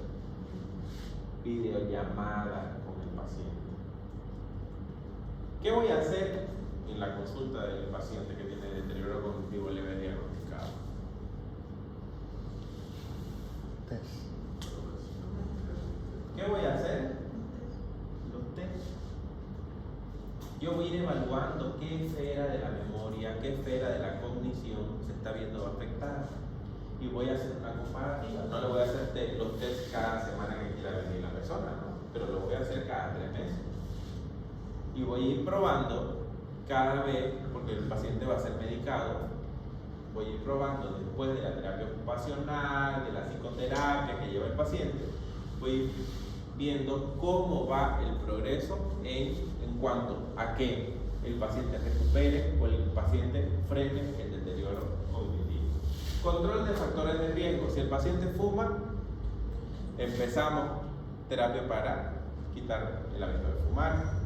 Videollamada con el paciente. ¿Qué voy a hacer en la consulta del paciente que tiene deterioro cognitivo leve diagnosticado? Test. ¿Qué voy a hacer? Los test. Yo voy a ir evaluando qué esfera de la memoria, qué esfera de la cognición se está viendo afectada. Y voy a hacer una comparativa. No le voy a hacer los test cada semana que quiera venir la persona, ¿no? Pero lo voy a hacer cada 3 meses. Y voy a ir probando cada vez, porque el paciente va a ser medicado, voy a ir probando después de la terapia ocupacional, de la psicoterapia que lleva el paciente, voy a ir viendo cómo va el progreso en cuanto a que el paciente recupere o el paciente frene el deterioro cognitivo. Control de factores de riesgo. Si el paciente fuma, empezamos terapia para quitar el hábito de fumar.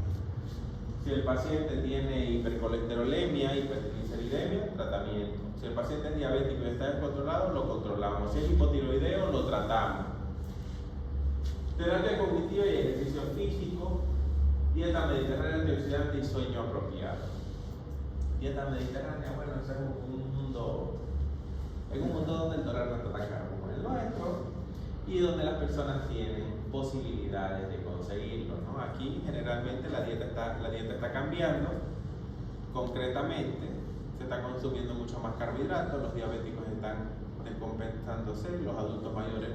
Si el paciente tiene hipercolesterolemia, hipertrigliceridemia, tratamiento. Si el paciente es diabético y está descontrolado, lo controlamos. Si es hipotiroideo, lo tratamos. Terapia cognitiva y ejercicio físico. Dieta mediterránea, antioxidante y sueño apropiado. Dieta mediterránea, bueno, eso es un mundo donde el dólar no está tan caro como el nuestro y donde las personas tienen posibilidades de conseguirlo, ¿no? Aquí generalmente la dieta está cambiando. Concretamente se está consumiendo mucho más carbohidratos, los diabéticos están descompensándose, los adultos mayores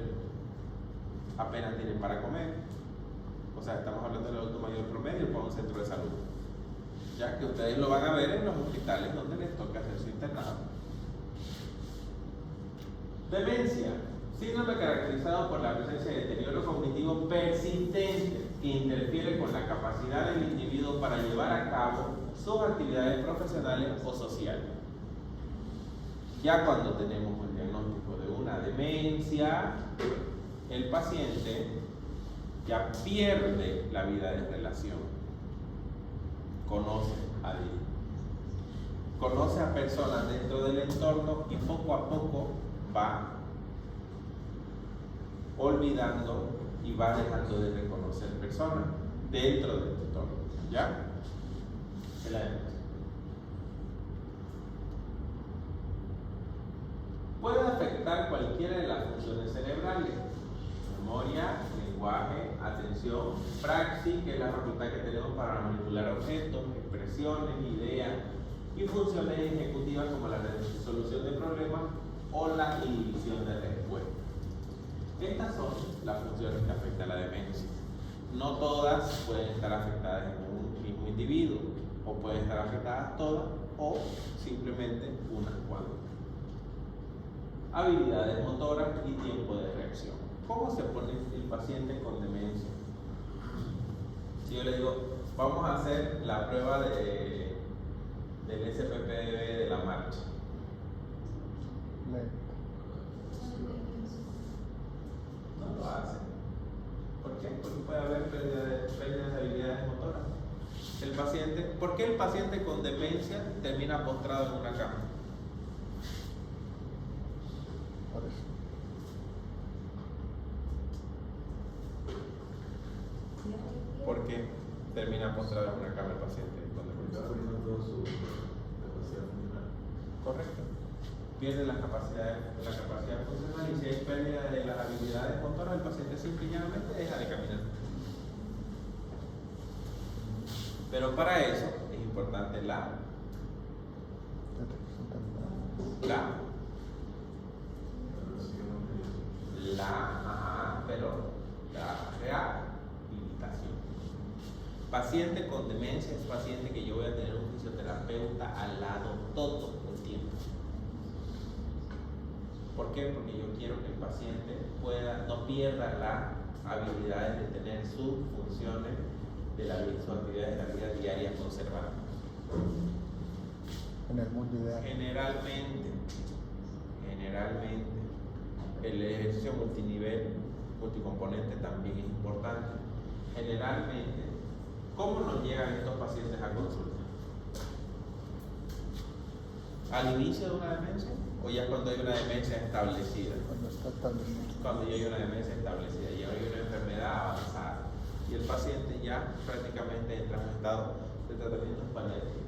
apenas tienen para comer. O sea, estamos hablando del adulto mayor promedio para un centro de salud, ya que ustedes lo van a ver en los hospitales donde les toca hacer su internado. Demencia, síndrome caracterizado por la presencia de deterioro cognitivo persistente que interfiere con la capacidad del individuo para llevar a cabo sus actividades profesionales o sociales. Ya cuando tenemos el diagnóstico de una demencia, el paciente ya pierde la vida de relación, conoce a Dios, conoce a personas dentro del entorno y poco a poco va olvidando y va dejando de reconocer personas dentro de este entorno. ¿Ya? Es la demencia. Puede afectar cualquiera de las funciones cerebrales: memoria, lenguaje, atención, praxis, que es la facultad que tenemos para manipular objetos, expresiones, ideas, y funciones ejecutivas como la resolución de problemas o la inhibición de respuesta. Estas son las funciones que afectan la demencia. No todas pueden estar afectadas en un mismo individuo, o pueden estar afectadas todas, o simplemente unas cuantas. Habilidades motoras y tiempo de reacción. ¿Cómo se pone el paciente con demencia? Si yo le digo, vamos a hacer la prueba del SPPB de la marcha. No lo hace. ¿Por qué? Porque puede haber pérdidas de habilidades motoras. El paciente, ¿por qué el paciente con demencia termina postrado en una cama? Por eso. ¿Por qué termina postrado en una cama el paciente con demencia? Está perdiendo toda su capacidad funcional. Correcto. Pierde la capacidad funcional, y si hay pérdida de las habilidades motoras, el paciente simple y llanamente deja de caminar. Pero para eso es importante la rehabilitación. Paciente con demencia es paciente que yo voy a tener un fisioterapeuta al lado todo el tiempo. ¿Por qué? Porque yo quiero que el paciente no pierda las habilidades de tener sus funciones sus actividades de la vida diaria conservadas. En el mundo ideal. Generalmente, el ejercicio multinivel, multicomponente también es importante. Generalmente, ¿cómo nos llegan estos pacientes a consulta? ¿Al inicio de una demencia o ya cuando hay una demencia establecida? Cuando está establecido. Cuando ya hay una demencia establecida, ya hay una enfermedad avanzada y el paciente ya prácticamente entra en un estado de tratamiento paliativo.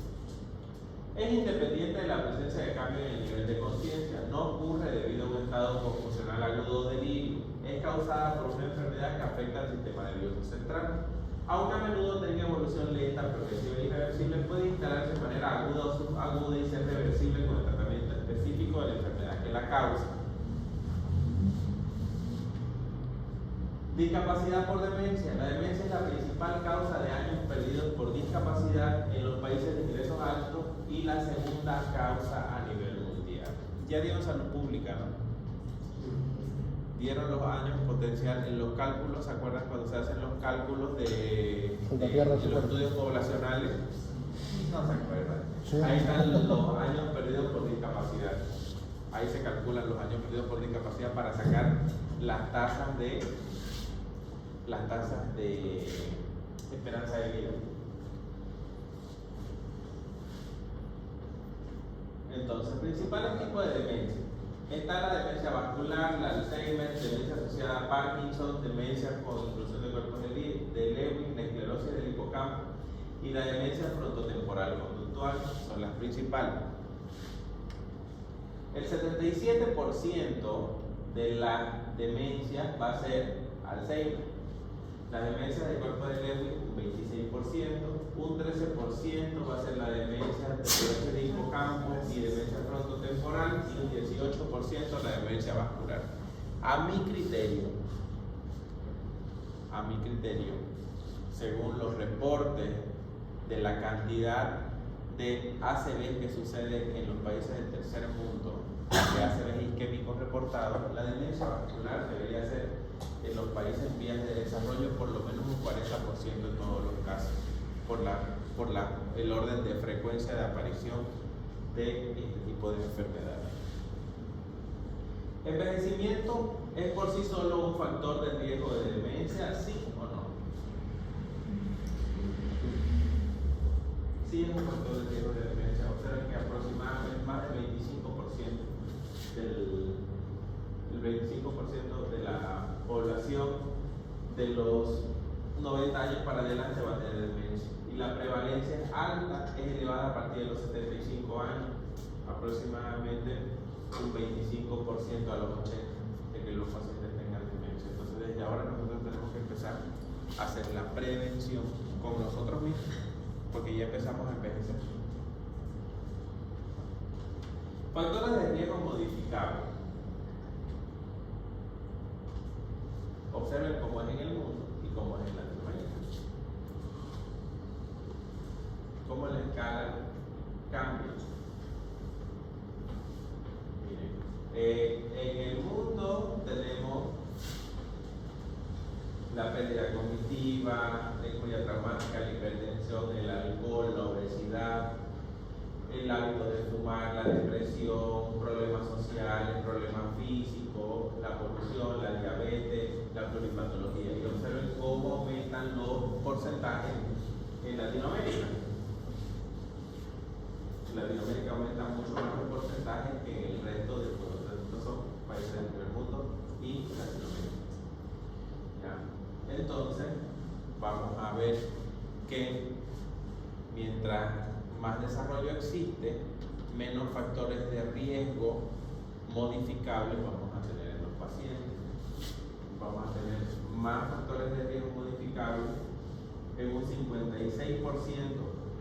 Es independiente de la presencia de cambio en el nivel de conciencia, no ocurre debido a un estado confusional agudo o delirio, es causada por una enfermedad que afecta al sistema nervioso central. Aunque a menudo tenga evolución lenta, progresiva y irreversible, puede instalarse de manera aguda o subaguda y ser reversible con el tratamiento específico de la enfermedad que la causa. Discapacidad por demencia. La demencia es la principal causa de años perdidos por discapacidad en los países de ingresos altos y la segunda causa a nivel mundial. Ya dieron salud pública, ¿no? Dieron los años potencial en los cálculos. ¿Se acuerdan cuando se hacen los cálculos de los estudios poblacionales? No se acuerdan. Sí. Ahí están los años perdidos por discapacidad. Ahí se calculan los años perdidos por discapacidad para sacar las tasas de esperanza de vida. Entonces, principales tipos de demencia. Está la demencia vascular, la Alzheimer, demencia asociada a Parkinson, demencia con inclusión de cuerpos de Lewis, la esclerosis del hipocampo y la demencia frontotemporal conductual son las principales. El 77% de la demencia va a ser Alzheimer. La demencia del cuerpo de Lewis, un 26%, un 13% va a ser la demencia de hipocampo y demencia frontotemporal, y un 18% la demencia vascular. A mi criterio, según los reportes de la cantidad de ACV que sucede en los países del tercer mundo, de ACV isquémicos reportados, la demencia vascular debería ser en los países en vías de desarrollo por lo menos un 40% en todos los casos, por el orden de frecuencia de aparición de este tipo de enfermedades. ¿Envejecimiento es por sí solo un factor de riesgo de demencia? ¿Sí o no? Sí es un factor de riesgo de demencia. Observen que aproximadamente más del 25% el 25% de la población de los 90 años para adelante va a tener demencia. Y la prevalencia es alta, es elevada a partir de los 75 años, aproximadamente un 25% a los 80 de que los pacientes tengan demencia. Entonces desde ahora nosotros tenemos que empezar a hacer la prevención con nosotros mismos, porque ya empezamos a envejecer. Factores de riesgo modificables. Observen cómo es en el mundo y cómo es en Latinoamérica. Cómo la escala cambia. Miren, en el mundo tenemos la pérdida cognitiva, la injuria traumática, la hipertensión, el alcohol, la obesidad, el hábito de fumar, la depresión, problemas sociales, problemas físicos, la polución, la diabetes, la pluripatología. Y observen cómo aumentan los porcentajes en Latinoamérica. En Latinoamérica aumentan mucho más los porcentajes que en el resto de todos. Estos son países del primer mundo y Latinoamérica. ¿Ya? Entonces, vamos a ver que mientras más desarrollo existe, menos factores de riesgo modificables vamos a tener en los pacientes. Vamos a tener más factores de riesgo modificables en un 56%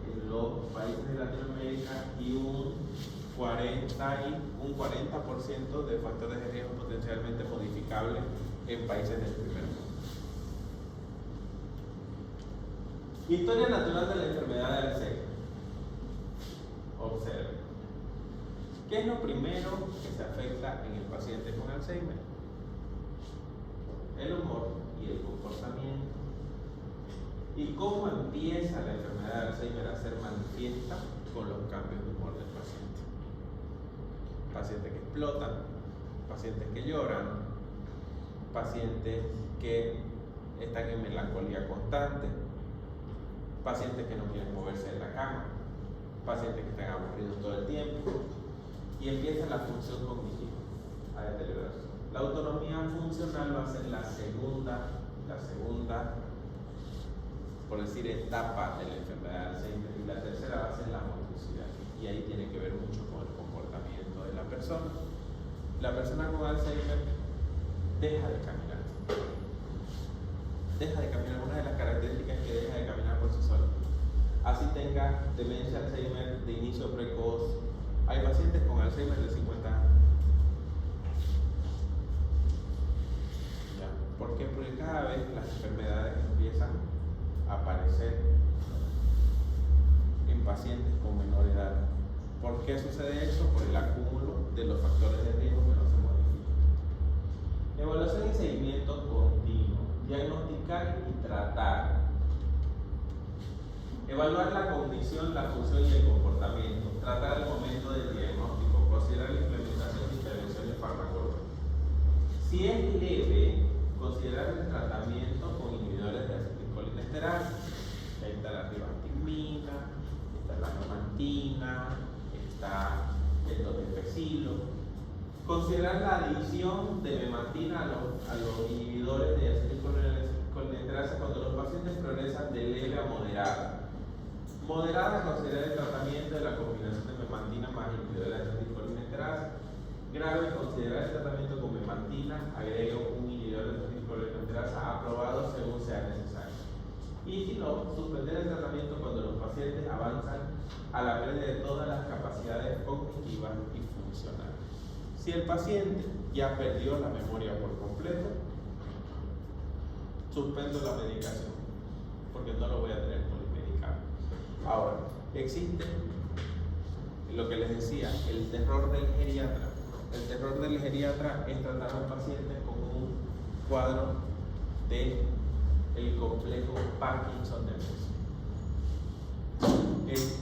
en los países de Latinoamérica y un 40% de factores de riesgo potencialmente modificables en países del primer mundo. Historia natural de la enfermedad de Alzheimer. Observen. ¿Qué es lo primero que se afecta en el paciente con Alzheimer? El humor y el comportamiento. ¿Y cómo empieza la enfermedad de Alzheimer a ser manifiesta? Con los cambios de humor del paciente. Pacientes que explotan, pacientes que lloran, pacientes que están en melancolía constante, pacientes que no quieren moverse de la cama, pacientes que están aburridos todo el tiempo, y empieza la función cognitiva a deteriorarse. La autonomía funcional va a ser la segunda, por decir, etapa de la enfermedad de Alzheimer, y la tercera va a ser la motricidad, y ahí tiene que ver mucho con el comportamiento de la persona. La persona con Alzheimer deja de caminar. Una de las características es que deja de caminar por sí sola. Así tenga demencia Alzheimer de inicio precoz. Hay pacientes con Alzheimer de 50 años. ¿Ya? ¿Por qué? Porque cada vez las enfermedades empiezan a aparecer en pacientes con menor edad. ¿Por qué sucede eso? Por el acúmulo de los factores de riesgo que no se modifican. Evaluación y seguimiento continuo. Diagnosticar y tratar. Evaluar la cognición, la función y el comportamiento. Tratar el momento del diagnóstico. Considerar la implementación de intervenciones farmacológicas. Si es leve, considerar el tratamiento con inhibidores de acetilcolinesterasa. Ahí está la ribastimina, está la memantina, está el donepezilo. Considerar la adición de memantina a los inhibidores de acetilcolinesterasa cuando los pacientes progresan de leve a moderada. Moderada, considerar el tratamiento de la combinación de memantina más inhibidores de acetilcolinesterasa. Grave, considerar el tratamiento con memantina, agrego un inhibidor de acetilcolinesterasa aprobado según sea necesario. Y si no, suspender el tratamiento cuando los pacientes avanzan a la pérdida de todas las capacidades cognitivas y funcionales. Si el paciente ya perdió la memoria por completo, suspendo la medicación, porque no lo voy a tener polimedicado. Ahora, existe lo que les decía, el terror del geriatra. El terror del geriatra es tratar a un paciente con un cuadro de el complejo Parkinson demencia.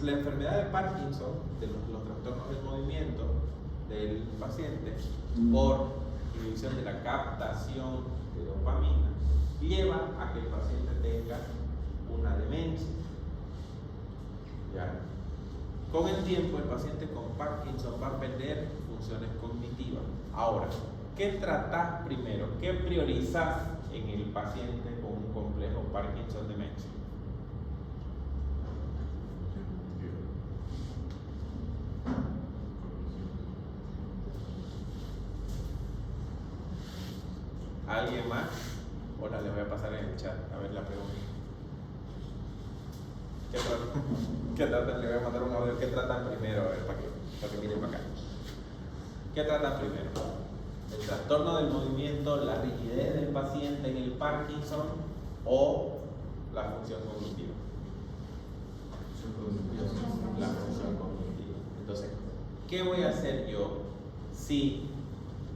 La enfermedad de Parkinson, de los trastornos del movimiento del paciente, por inhibición de la captación de dopamina, lleva a que el paciente tenga una demencia. ¿Ya? Con el tiempo, el paciente con Parkinson va a perder funciones cognitivas. Ahora, ¿qué tratás primero? ¿Qué priorizás en el paciente con Parkinson demencia. ¿Alguien más? Ahora les voy a pasar en el chat a ver la pregunta. ¿Qué tratan? Le voy a mandar un audio. ¿Qué tratan primero? A ver, para que miren para acá. ¿Qué tratan primero? ¿El trastorno del movimiento, la rigidez del paciente en el Parkinson o la función cognitiva? La función cognitiva. Entonces, ¿qué voy a hacer yo si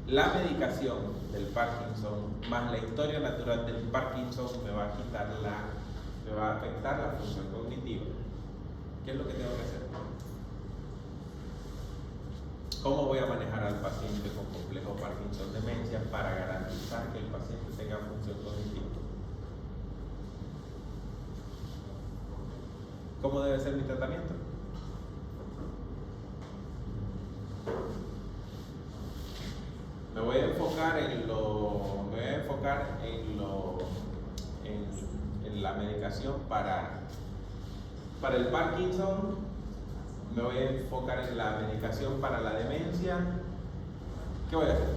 la medicación del Parkinson más la historia natural del Parkinson me va a afectar la función cognitiva? ¿Qué es lo que tengo que hacer? ¿Cómo voy a manejar al paciente con complejo Parkinson demencia para garantizar que el paciente tenga función cognitiva? ¿Cómo debe ser mi tratamiento? Me voy a enfocar en la medicación para el Parkinson. Me voy a enfocar en la medicación para la demencia. ¿Qué voy a hacer?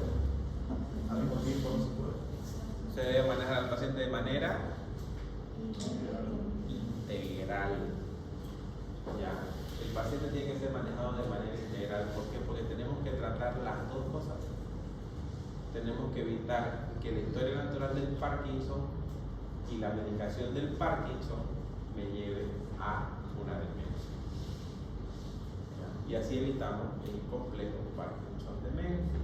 Al mismo tiempo no se puede. Se debe manejar al paciente de manera integral. Ya. El paciente tiene que ser manejado de manera integral. ¿Por qué? Porque tenemos que tratar las dos cosas. Tenemos que evitar que la historia natural del Parkinson y la medicación del Parkinson me lleve a una demencia. Y así evitamos el complejo Parkinson demencia.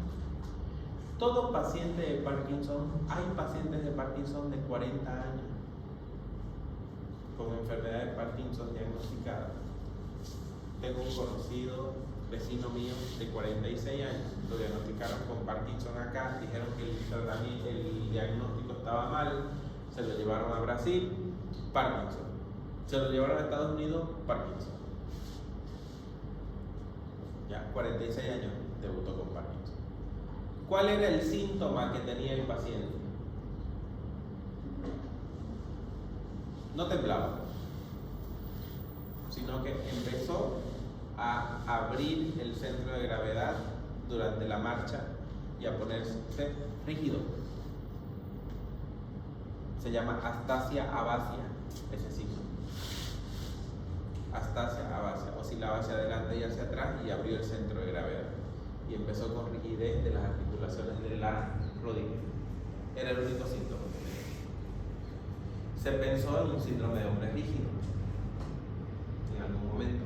Todo paciente de Parkinson, hay pacientes de Parkinson de 40 años con enfermedad de Parkinson diagnosticada. Tengo un conocido vecino mío de 46 años, lo diagnosticaron con Parkinson acá, dijeron que el diagnóstico estaba mal, se lo llevaron a Brasil, Parkinson. Se lo llevaron a Estados Unidos, Parkinson. Ya, 46 años debutó con Parkinson. ¿Cuál era el síntoma que tenía el paciente? No temblaba, sino que empezó a abrir el centro de gravedad durante la marcha y a ponerse rígido. Se llama astasia abasia, ese síntoma. Astasia abasia, oscilaba hacia adelante y hacia atrás y abrió el centro de gravedad. Y empezó con rigidez de las articulaciones de la rodilla. Era el único síntoma que tenía. Se pensó en un síndrome de hombre rígido en algún momento,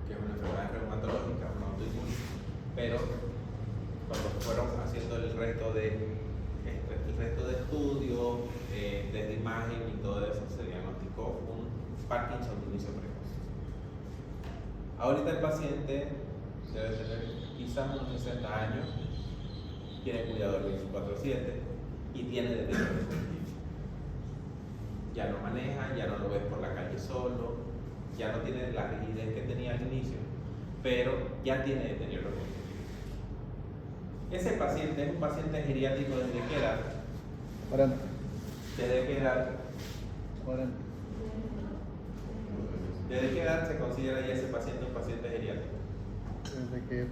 que es una enfermedad reumatológica, una autoinmune, pero cuando fueron haciendo el resto de estudios, desde imagen y todo eso, se diagnosticó un Parkinson de inicio precoz. Ahorita el paciente debe tener quizás unos 60 años, tiene cuidador 24/7 y tiene deterioro cognitivo. Ya no maneja, ya no lo ves por la calle solo, ya no tiene la rigidez que tenía al inicio, pero ya tiene deterioro cognitivo. Ese paciente es un paciente geriátrico ¿desde qué edad? 40. ¿Desde qué edad? 40. ¿Desde qué edad se considera ya ese paciente un paciente geriátrico? Desde que es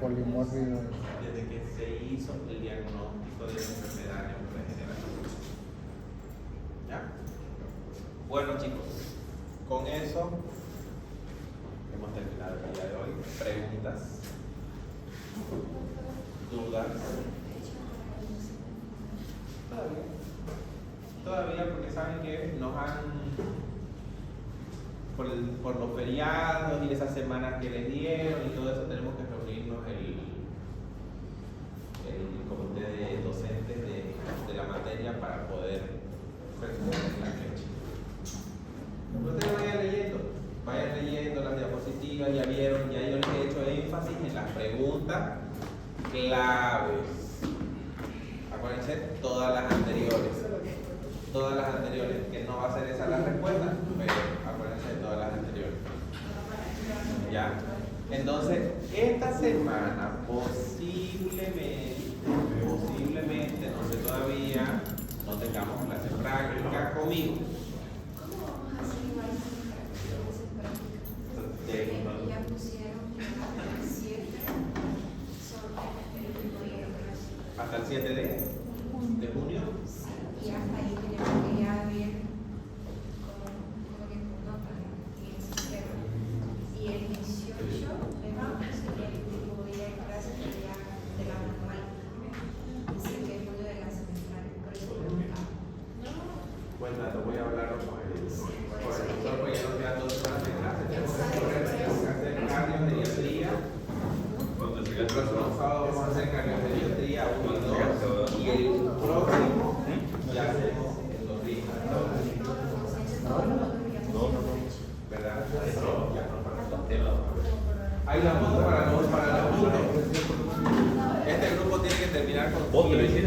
polimórbido. Desde que se hizo el diagnóstico de la enfermedad neurodegenerativa. ¿Ya? Bueno, chicos, con eso hemos terminado el día de hoy. ¿Preguntas? ¿Dudas? Todavía porque saben que nos han, por los feriados y esas semanas que les dieron y todo eso, tenemos que reunirnos el comité de docentes de la materia para poder responder la fecha. Ustedes vayan leyendo las diapositivas, ya vieron, ya yo les he hecho énfasis en las preguntas claves. Acuérdense, todas las anteriores, que no va a ser esa la respuesta, pero acuérdense de todas las anteriores. Ya. Entonces, esta semana posiblemente, no sé todavía, no tengamos clases prácticas. prácticas conmigo. ¿Cómo vamos a hacer igual sin prácticas? Ya pusieron que hasta el 7 sobre el último día de clase. Hasta el 7 de junio. Sí, y hasta ahí tenemos que ya ver cómo que nota en el sistema. Y el 18 de marzo sería el último día de clase de la normal. Dice que es julio de la semestral, por eso preguntaba. Buen dato, voy a hablarlo con el profesor, porque ya nos quedan 2 semanas de clase. Tenemos que correr, tenemos que hacer cardio, geriatría. El próximo sábado